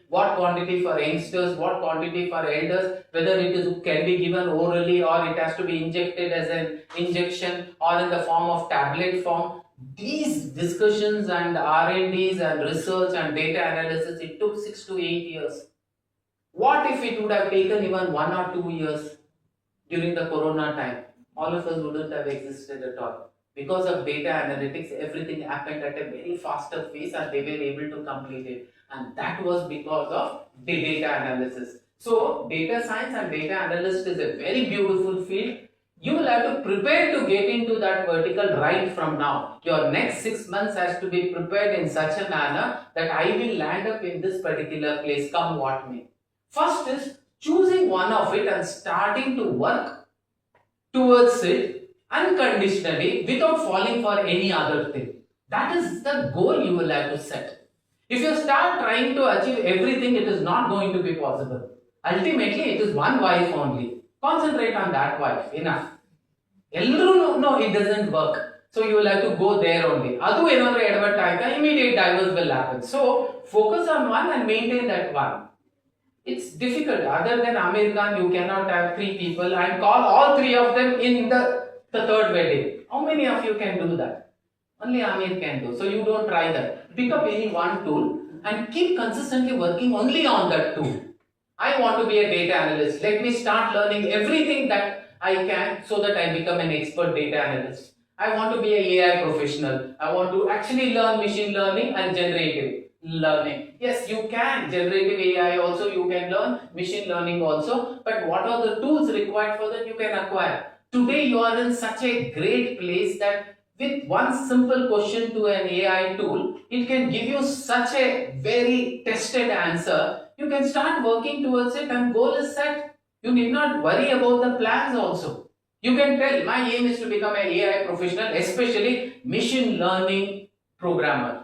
for youngsters, what quantity for elders, whether it can be given orally or it has to be injected as an injection or in the form of tablet form. These discussions and R&Ds and research and data analysis, it took 6 to 8 years. What if it would have taken even 1 or 2 years during the corona time? All of us wouldn't have existed at all. Because of data analytics, everything happened at a very faster pace and they were able to complete it. And that was because of the data analysis. So, data science and data analyst is a very beautiful field. You will have to prepare to get into that vertical right from now. Your next 6 months has to be prepared in such a manner that I will land up in this particular place, come what may. First is choosing one of it and starting to work towards it unconditionally without falling for any other thing. That is the goal you will have to set. If you start trying to achieve everything, it is not going to be possible. Ultimately, it is one wife only. Concentrate on that wife. Enough. No, it doesn't work. So you will have to go there only. Immediate divorce will happen. So focus on one and maintain that one. It's difficult. Other than American, you cannot have 3 people and call all 3 of them in the third wedding. How many of you can do that? Only Amir can do. So you don't try that. Pick up any one tool and keep consistently working only on that tool. I want to be a data analyst. Let me start learning everything that I can so that I become an expert data analyst. I want to be an AI professional. I want to actually learn machine learning and generative learning. Yes, you can generative AI also, you can learn machine learning also, but what are the tools required for that you can acquire? Today you are in such a great place that with one simple question to an AI tool, it can give you such a very tested answer. You can start working towards it and goal is set. You need not worry about the plans also. You can tell my aim is to become an AI professional, especially machine learning programmer.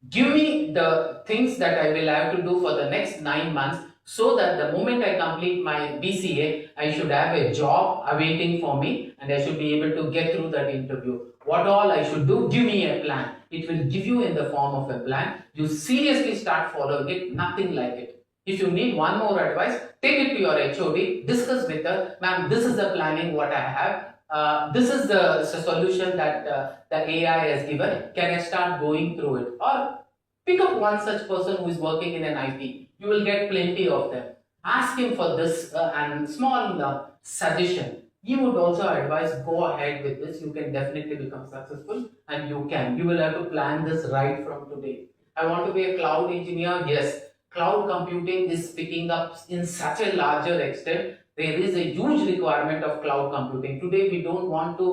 Give me the things that I will have to do for the next 9 months so that the moment I complete my BCA, I should have a job awaiting for me and I should be able to get through that interview. What all I should do? Give me a plan. It will give you in the form of a plan. You seriously start following it, nothing like it. If you need one more advice, take it to your HOD, discuss with her, ma'am, this is the planning what I have. This is the solution that the AI has given. Can I start going through it? Or pick up one such person who is working in an IT. You will get plenty of them. Ask him for this and small suggestion. he would also advise go ahead with this. You can definitely become successful, and you can. You will have to plan this right from today. I want to be a cloud engineer. Yes, cloud computing is picking up in such a larger extent. There is a huge requirement of cloud computing. Today, we don't want to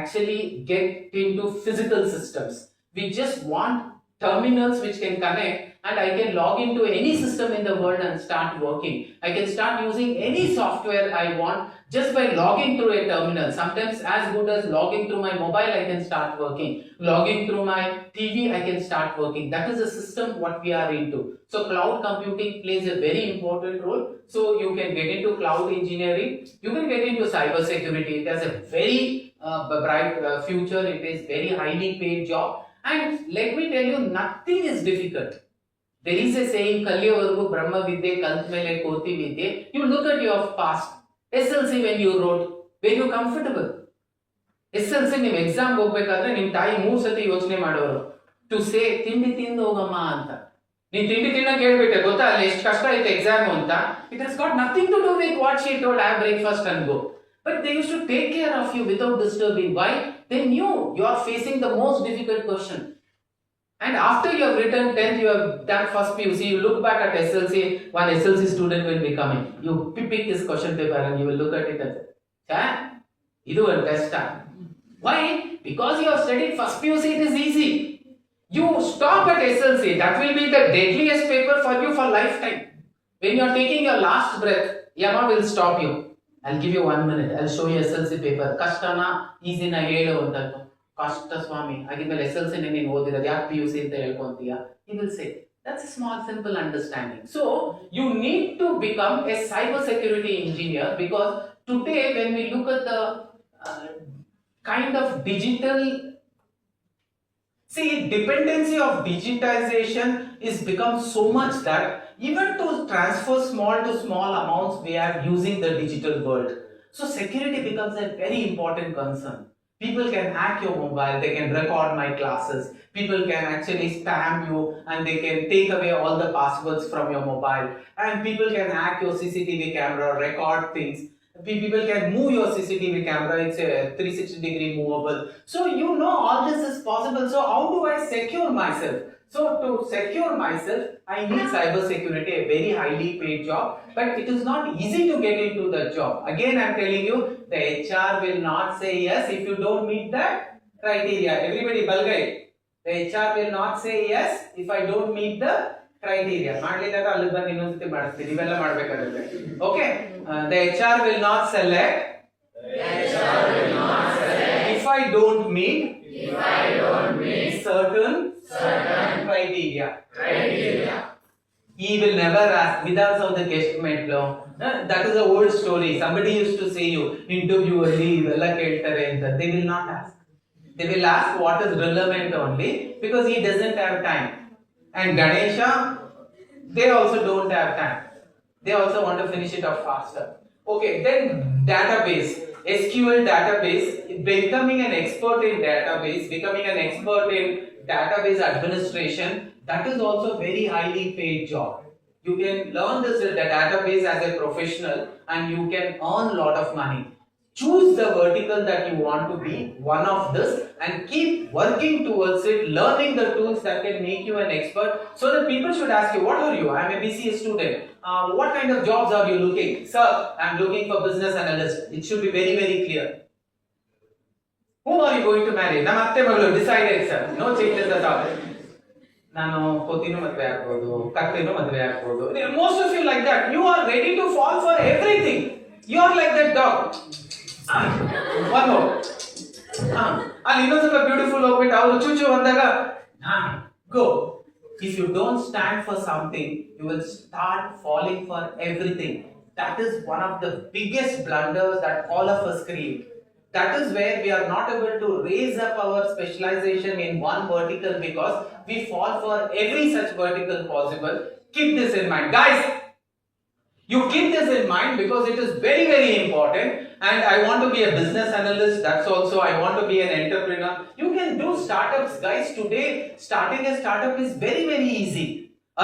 actually get into physical systems. We just want terminals which can connect, and I can log into any system in the world and start working. I can start using any software I want just by logging through a terminal. Sometimes as good as logging through my mobile, I can start working. Logging through my TV, I can start working. That is the system what we are into. So cloud computing plays a very important role. So you can get into cloud engineering. You can get into cyber security. It has a very bright future. It is very highly paid job. And let me tell you, nothing is difficult. There is a saying, Kalyavargu Brahma Vidya Kaltmele Koti Vidya. You look at your past. SLC when you wrote, were you comfortable? SLC ನಿಮ್ಮ exam ಹೋಗ್ಬೇಕಾದ್ರೆ ನಿಮ್ಮ ತಾಯಿ 3 ಸತಿ ಯೋಚನೆ ಮಾಡೋರು to say ತಿಂಡಿ ತಿಂದು ಹೋಗಮ್ಮ ಅಂತ. ನೀನ್ ತಿಂಡಿ ತಿನ್ನಕ್ಕೆ ಹೇಳ್ಬಿಟ್ಟೆ ಗೊತ್ತಾ ಅಲ್ಲಿ ಎಷ್ಟು ಕಷ್ಟ ಐತೆ ಎಕ್ಸಾಮ್ ಅಂತ. It has got nothing to do with what she told, have breakfast and go. But they used to take care of you without disturbing. Why? They knew you are facing the most difficult question. And after you have written 10th, you have done first PUC, you look back at SLC, one SLC student will be coming. You pick this question paper and you will look at it and say, idu a test. Why? Because you have studied first PUC, it is easy. You stop at SLC, that will be the deadliest paper for you for lifetime. When you are taking your last breath, Yama will stop you. I'll give you 1 minute, I'll show you SLC paper. Kashtana, easy na helo antantu. ಕಷ್ಟ ಸ್ವಾಮಿ ಆಗಿದ್ಮೇಲೆ SLC ನೀನು ಓದಿರೋದು ಯಾಕೆ PUC ಅಂತ ಹೇಳ್ಕೊಂತೀಯ? He will say that's a small simple understanding. So you need to become a cyber security engineer, because today when we look at the kind of digital, see, dependency of digitization is become so much that even to transfer small to small amounts we are using the digital world. So security becomes a very important concern. People can hack your mobile, they can record my classes, people can actually spam you and they can take away all the passwords from your mobile, and people can hack your CCTV camera, record things. People can move your CCTV camera, it's a 360-degree movable. So you know all this is possible. So how do I secure myself? So to secure myself, I need cyber security, a very highly paid job, but it is not easy to get into that job. Again, I am telling you, the HR will not say yes if you don't meet that criteria. Everybody balgai. The HR will not say yes if I don't meet the criteria. Okay, the HR will not select if I don't meet certain criteria. He will never ask without some the guest met law. That is an old story. Somebody used to say you interview early, they will not ask. They will ask what is relevant only, because he doesn't have time. And Ganesha, they also don't have time. They also want to finish it off faster. Okay, then database, SQL database, becoming an expert in database, becoming an expert in database administration, that is also very highly paid job. You can learn this the database as a professional and you can earn a lot of money. Choose the vertical that you want to be, one of this, and keep working towards it, learning the tools that can make you an expert, so that people should ask you, what are you? I am a BCA student. What kind of jobs are you looking? Sir, I am looking for business analyst. It should be very, very clear. Whom are you going to marry? Namaste Magalu, decided sir. No changes at all. ನಾನು ಕೋತಿನೂ ಮದುವೆ ಆಗ್ಬೋದು, ಕತ್ತೆನೂ ಮದುವೆ ಆಗ್ಬೋದು. Most of you like that. You are ready to fall for everything. You are like that dog. One more. ಅಲ್ಲಿ ಇನ್ನೊಂದು ಸ್ವಲ್ಪ beautiful ಹೋಗ್ಬಿಟ್ಟು ಅವರು ಚೂಚು ಅಂದಾಗ go. If you don't stand for something, you will start falling for everything. That is one of the biggest blunders that all of us create. That is where we are not able to raise up our specialization in one vertical, because we fall for every such vertical possible. Keep this in mind, guys. You keep this in mind, because it is very, very important. And I want to be a business analyst. That's also, I want to be an entrepreneur. You can do startups, guys. Today, starting a startup is very, very easy.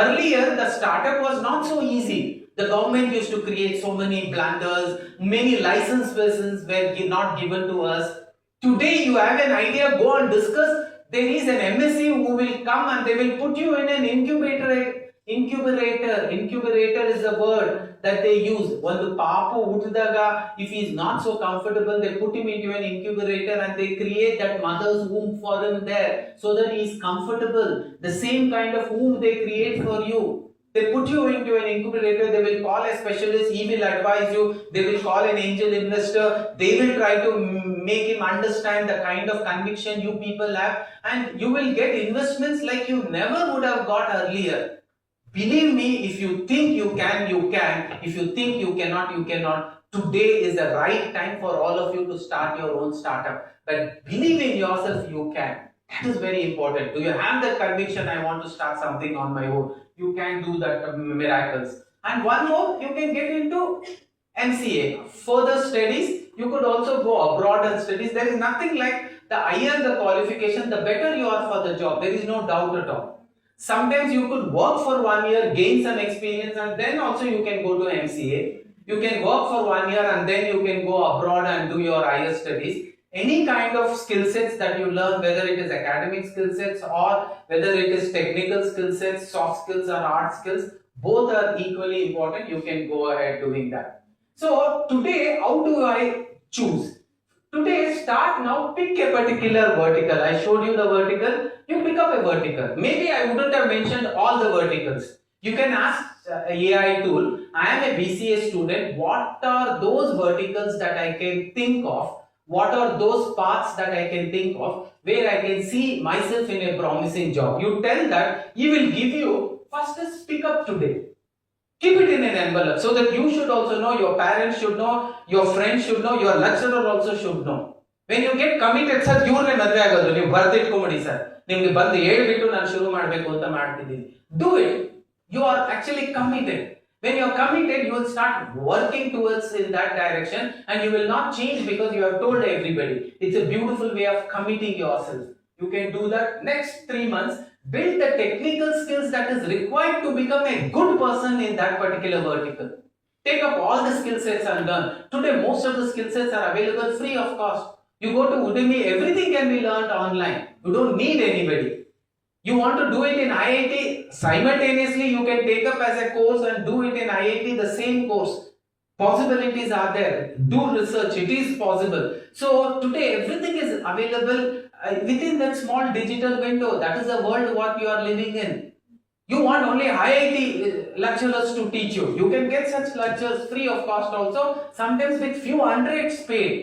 Earlier, the startup was not so easy. The government used to create so many blunders, many license persons were not given to us. Today you have an idea, go and discuss. There is an MSc who will come and they will put you in an incubator. Incubator is the word that they use. One papu utdaga, if he is not so comfortable, they put him into an incubator and they create that mother's womb for him there so that he is comfortable. The same kind of womb they create for you. They put you into an incubator, they will call a specialist, he will advise you, they will call an angel investor, they will try to make him understand the kind of conviction you people have, and you will get investments like you never would have got earlier. Believe me, if you think you can, you can. If you think you cannot, you cannot. Today is the right time for all of you to start your own startup. But believe in yourself, you can. That is very important. Do you have that conviction, I want to start something on my own? You can do that miracles. And one more, you can get into MCA. Further studies, you could also go abroad and studies. There is nothing like the higher the qualification, the better you are for the job. There is no doubt at all. Sometimes you could work for 1 year, gain some experience, and then also you can go to MCA. You can work for 1 year and then you can go abroad and do your higher studies. Any kind of skill sets that you learn, whether it is academic skill sets or whether it is technical skill sets, soft skills or art skills, both are equally important. You can go ahead doing that. So today, how do I choose? Today, start now, pick a particular vertical. I showed you the vertical. You pick up a vertical. Maybe I wouldn't have mentioned all the verticals. You can ask AI tool, I am a BCA student, what are those verticals that I can think of? What are those paths that I can think of where I can see myself in a promising job? You tell that, he will give you, first is pick up today. Keep it in an envelope so that you should also know, your parents should know, your friends should know, your lecturer also should know. When you get committed, sir, ಇವ್ರನ್ನೇ ಮದುವೆ ಆಗೋದು ನೀವು ಬರ್ದಿಟ್ಕೊಂಬಿಡಿ sir ನಿಮ್ಗೆ ಬಂದು ಹೇಳ್ಬಿಟ್ಟು ನಾನು ಶುರು ಮಾಡಬೇಕು ಅಂತ ಮಾಡ್ತಿದ್ದೀನಿ. Do it. You are actually committed. When you are committed, you will start working towards in that direction and you will not change because you have told everybody. It's a beautiful way of committing yourself. You can do that. Next 3 months, build the technical skills that is required to become a good person in that particular vertical. Take up all the skill sets and learn. Today, most of the skill sets are available free of cost. You go to Udemy, everything can be learned online. You don't need anybody. You want to do it in IIT, simultaneously you can take up as a course and do it in IIT, the same course. Possibilities are there. Do research, it is possible. So today everything is available within that small digital window. That is the world what you are living in. You want only IIT lecturers to teach you. You can get such lectures free of cost also, sometimes with few hundreds paid.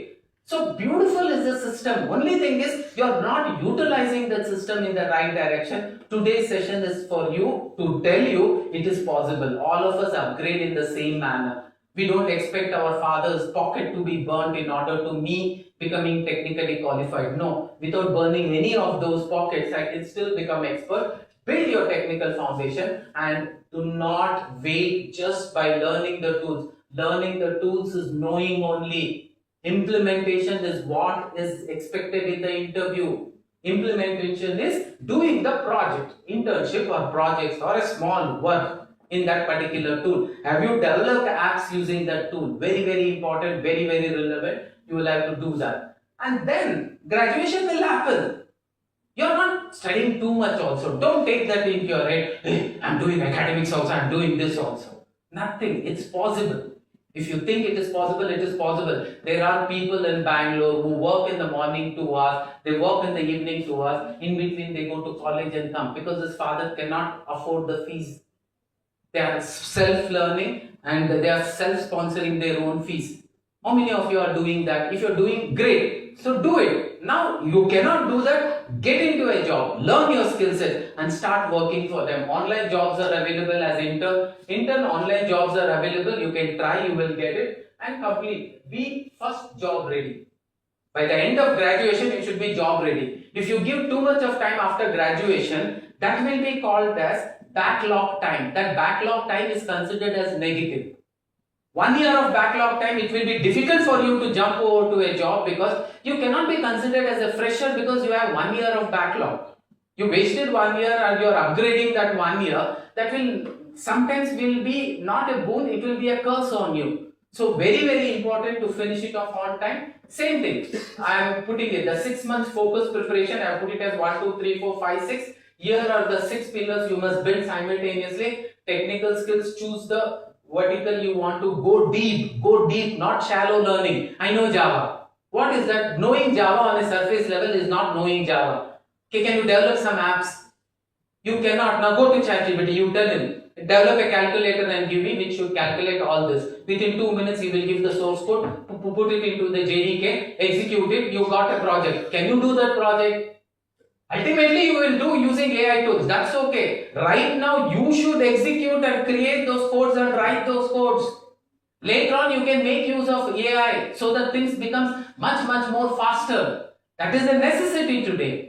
So beautiful is the system. Only thing is you are not utilizing the system in the right direction. Today's session is for you to tell you it is possible. All of us upgrade in the same manner. We don't expect our father's pocket to be burnt in order to me becoming technically qualified. No, without burning any of those pockets, I can still become expert. Build your technical foundation and do not wait just by learning the tools. Learning the tools is knowing only. Implementation is what is expected in the interview. Implementation is doing the project, internship or projects or a small work in that particular tool. Have you developed apps using that tool? Very, very important, very, very relevant. You will have to do that. And then graduation will happen. You're not studying too much also. Don't take that into your head. Hey, I'm doing academics also, I'm doing this also. Nothing. It's possible. If you think it is possible, it is possible. There are people in Bangalore who work in the morning 2 hours, they work in the evening 2 hours, in between they go to college and come because his father cannot afford the fees. They are self-learning and they are self-sponsoring their own fees. How many of you are doing that? If you're doing, great. So do it. Now you cannot do that. Get into a job, learn your skill set and start working for them. Online jobs are available as intern online jobs are available. You can try, you will get it and complete. Be first job ready. By the end of graduation, you should be job ready. If you give too much of time after graduation, that will be called as backlog time. That backlog time is considered as negative. 1 year of backlog time, it will be difficult for you to jump over to a job because you cannot be considered as a fresher because you have 1 year of backlog. You wasted 1 year and you're upgrading that 1 year. That will sometimes will be not a boon, it will be a curse on you. So very, very important to finish it off on time. Same thing. I am putting it, the 6 months focus preparation, I have put it as 1, 2, 3, 4, 5, 6. Here are the 6 pillars you must build simultaneously. Technical skills, choose the vertical you want to go deep, not shallow learning. I know Java. What is that? Knowing Java on a surface level is not knowing Java. Okay, can you develop some apps? You cannot. Now go to ChatGPT, you tell him, develop a calculator and give me which should calculate all this. Within 2 minutes, he will give the source code, put it into the JDK, execute it, you got a project. Can you do that project? Ultimately, you will do using AI tools. That's okay. Right now, you should execute and create those codes and write those codes. Later on, you can make use of AI so that things becomes much more faster. That is a necessity today.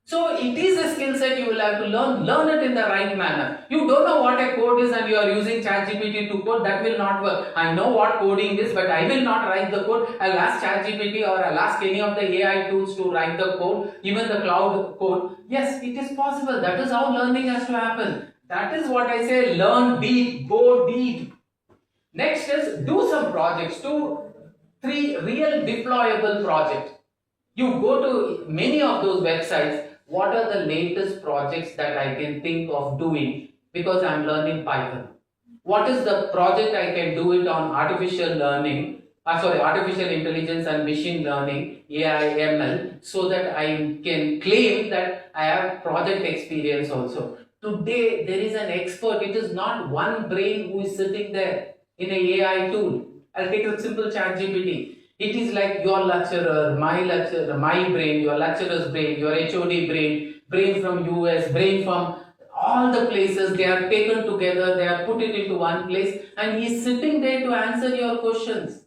So it is a skill set you will have to learn it in the right manner. You don't know what a code is and you are using ChatGPT to code, that will not work. I know what coding is, but I will not write the code. I'll ask ChatGPT or I'll ask any of the AI tools to write the code, even the cloud code. Yes, it is possible. That is how learning has to happen. That is what I say, learn deep, go deep. Next is do some projects, 2, 3 real deployable projects. You go to many of those websites. What are the latest projects that I can think of doing because I'm learning Python? What is the project I can do it on artificial learning, artificial intelligence and machine learning, AI, ML, so that I can claim that I have project experience also. Today, there is an expert. It is not one brain who is sitting there in an AI tool. I'll take a simple ChatGPT. It is like your lecturer, my brain, your lecturer's brain, your HOD brain from US, brain from all the places. They are taken together, they are put it into one place, and he is sitting there to answer your questions.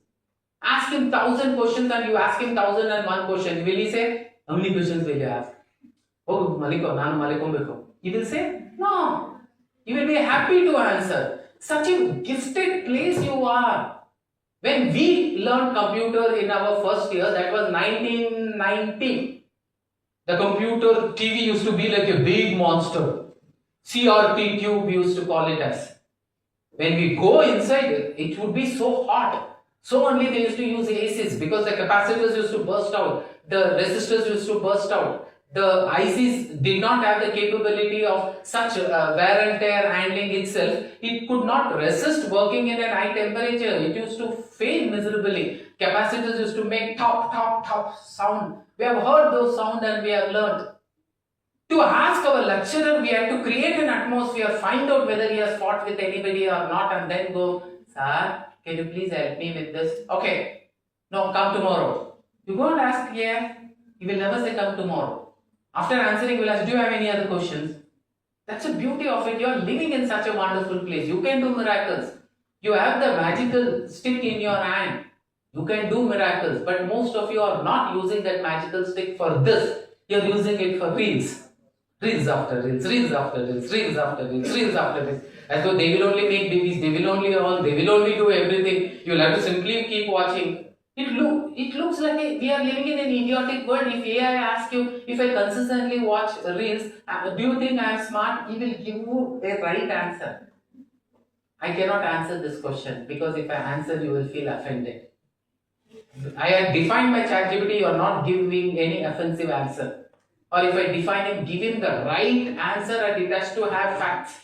Ask him 1,000 questions and you ask him 1,001 questions. Will he say, how many questions will you ask? Oh, Maliko, Nanu Malikom. He will say, no. You will be happy to answer. Such a gifted place you are. When we learned computer in our first year, that was 1990. The computer TV used to be like a big monster. CRT tube we used to call it as. When we go inside, it would be so hot. So only they used to use ACs because the capacitors used to burst out. The resistors used to burst out. The ICs did not have the capability of such wear and tear handling itself. It could not resist working in a high temperature. It used to fail miserably. Capacitors used to make top sound. We have heard those sounds and we have learned. To ask our lecturer, we had to create an atmosphere, find out whether he has fought with anybody or not, and then go, sir, can you please help me with this? Okay, no, come tomorrow. You go and ask, yeah, he will never say come tomorrow. After answering, we'll ask, do you have any other questions? That's the beauty of it. You're living in such a wonderful place. You can do miracles. You have the magical stick in your hand. You can do miracles. But most of you are not using that magical stick for this. You're using it for reels. Reels after reels, reels after reels, reels after reels, reels after reels. As though they will only make babies, they will only do everything. You'll have to simply keep watching. It looks like we are living in an idiotic world. If AI asks you, if I consistently watch reels, do you think I am smart? He will give you a right answer. I cannot answer this question because if I answer, you will feel offended. I have defined my ChatGPT, you are not giving any offensive answer. Or if I define him, give him the right answer and it has to have facts.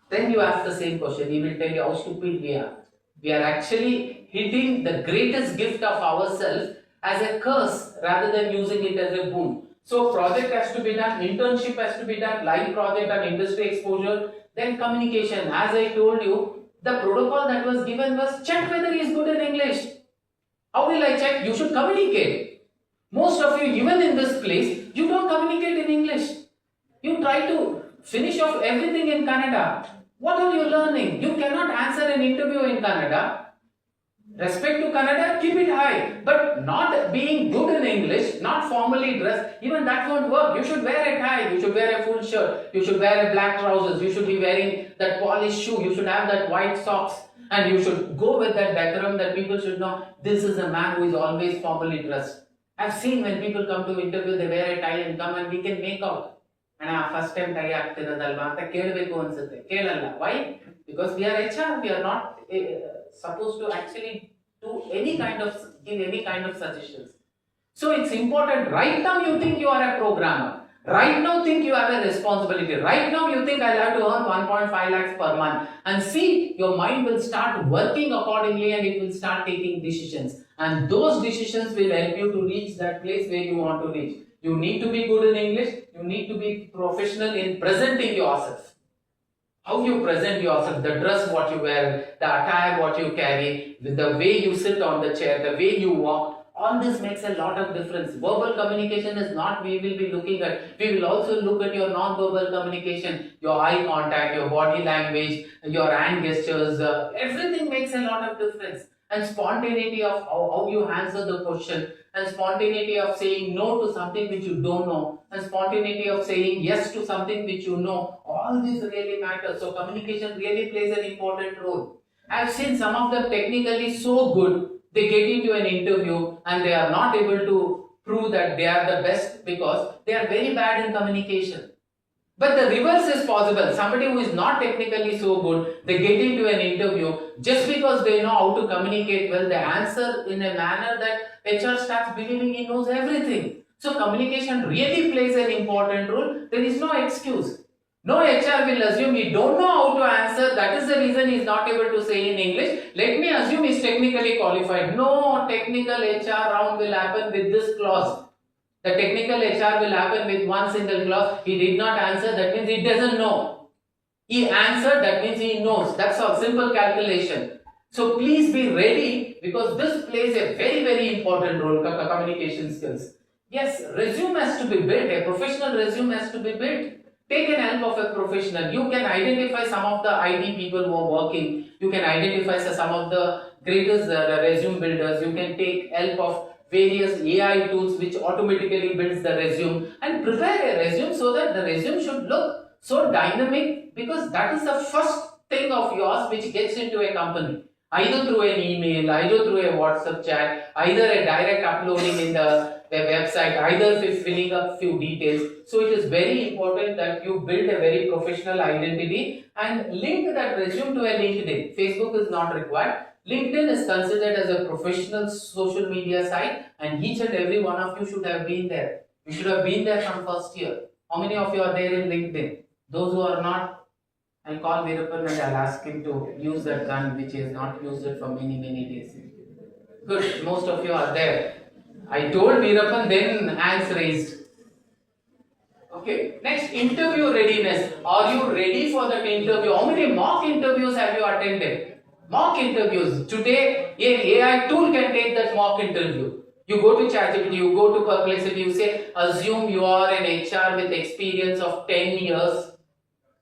Then you ask the same question, he will tell you how stupid we are. We are actually hitting the greatest gift of ourselves as a curse rather than using it as a boon. So project has to be done, internship has to be done, live project and industry exposure, then communication. As I told you, the protocol that was given was check whether he is good in English. How will I check? You should communicate. Most of you, even in this place, you don't communicate in English. You try to finish off everything in Kannada. What are you learning? You cannot answer an interview in Kannada. Respect to Kannada, keep it high. But not being good in English, not formally dressed, even that won't work. You should wear a tie, you should wear a full shirt, you should wear a black trousers, you should be wearing that polished shoe, you should have that white socks, and you should go with that decorum that people should know this is a man who is always formally dressed. I've seen when people come to interview, they wear a tie and come and we can make out. ಅಣ್ಣ first time tie ಆಗ್ತಿರೋದಲ್ವಾ ಅಂತ ಕೇಳಬೇಕು ಅನ್ಸುತ್ತೆ. ಕೇಳಲ್ಲ. Y? Because we are HR, we are not supposed to actually do any kind of give any kind of suggestions. So it's important. Right now you think you are a programmer. Right now think you have a responsibility. Right now you think I'll have to earn 1.5 lakhs per month. And see, your mind will start working accordingly and it will start taking decisions. And those decisions will help you to reach that place where you want to reach. You need to be good in English. You need to be professional in presenting yourself. How you present yourself, the dress what you wear, the attire what you carry, the way you sit on the chair, the way you walk, all this makes a lot of difference. Verbal communication is not we will be looking at. We will also look at your non-verbal communication, your eye contact, your body language, your hand gestures. Everything makes a lot of difference. And spontaneity of how you answer the question, and spontaneity of saying no to something which you don't know, and spontaneity of saying yes to something which you know, all this really matters. So communication really plays an important role. I've seen some of them technically so good, they get into an interview and they are not able to prove that they are the best because they are very bad in communication. But the reverse is possible. Somebody who is not technically so good, they get into an interview just because they know how to communicate well, they answer in a manner that HR starts believing he knows everything. So communication really plays an important role. There is no excuse. No HR will assume he don't know how to answer. That is the reason he is not able to say in English. Let me assume he is technically qualified. No technical HR round will happen with this clause. The technical HR will happen with one single clause. He did not answer, that means he doesn't know. He answered, that means he knows. That's all, simple calculation. So please be ready because this plays a very, very important role, communication skills. Yes, resume has to be built. A professional resume has to be built. Take an help of a professional. You can identify some of the IT people who are working. You can identify some of the greatest resume builders. You can take help of various AI tools which automatically builds the resume and prepare a resume so that the resume should look so dynamic, because that is the first thing of yours which gets into a company. Either through an email, either through a WhatsApp chat, either a direct uploading in the website, either filling up few details. So it is very important that you build a very professional identity and link that resume to a LinkedIn. Facebook is not required. LinkedIn is considered as a professional social media site and each and every one of you should have been there. You should have been there from first year. How many of you are there in LinkedIn? Those who are not, I'll call Veerapan and I'll ask him to use that gun which he has not used it for many, many days. Good, most of you are there. I told Veerapan, then hands raised. Okay, next, interview readiness. Are you ready for that interview? How many mock interviews have you attended? Mock interviews. Today, an AI tool can take that mock interview. You go to ChatGPT, you go to Perplexity, you say, assume you are an HR with experience of 10 years.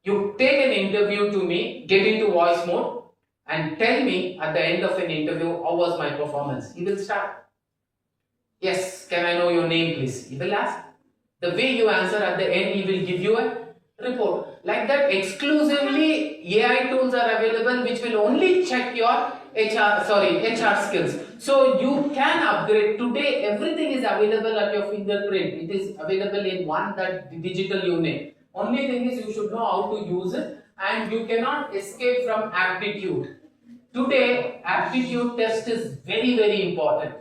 You take an interview to me, get into voice mode, and tell me at the end of an interview, how was my performance? He will start. Yes, can I know your name, please? He will ask. The way you answer at the end, he will give you a report. Like that, exclusively AI tools are available which will only check your HR skills. So you can upgrade. Today, everything is available at your fingerprint. It is available in that digital unit. Only thing is you should know how to use it and you cannot escape from aptitude. Today, aptitude test is very, very important.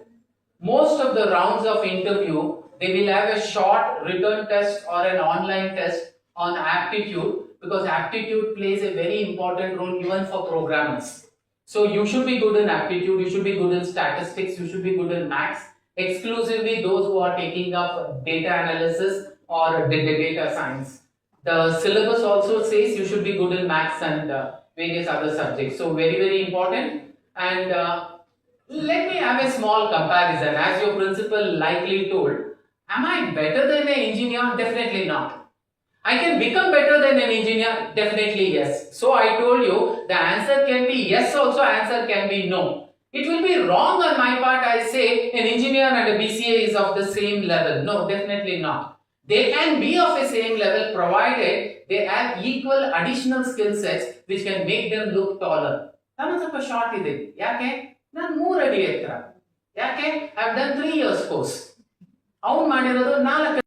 Most of the rounds of interview, they will have a short written test or an online test on aptitude, because aptitude plays a very important role even for programmers. So you should be good in aptitude, you should be good in statistics, you should be good in maths. Exclusively those who are taking up data analysis or data science. The syllabus also says you should be good in maths and various other subjects. So very, very important. And let me have a small comparison. As your principal likely told, am I better than an engineer? Definitely not. I can become better than an engineer? Definitely yes. So I told you the answer can be yes also, answer can be no. It will be wrong on my part I say an engineer and a BCA is of the same level. No, definitely not. They can be of the same level provided they have equal additional skill sets which can make them look taller. ನಾನು ಸ್ವಲ್ಪ short ಇದೆ, ಯಾಕೆ ನಾನು 3 ಅಡಿ ಎತ್ತರ, ಯಾಕೆ I have done 3 years course, ಅವ್ನು ಮಾಡಿರೋದು 4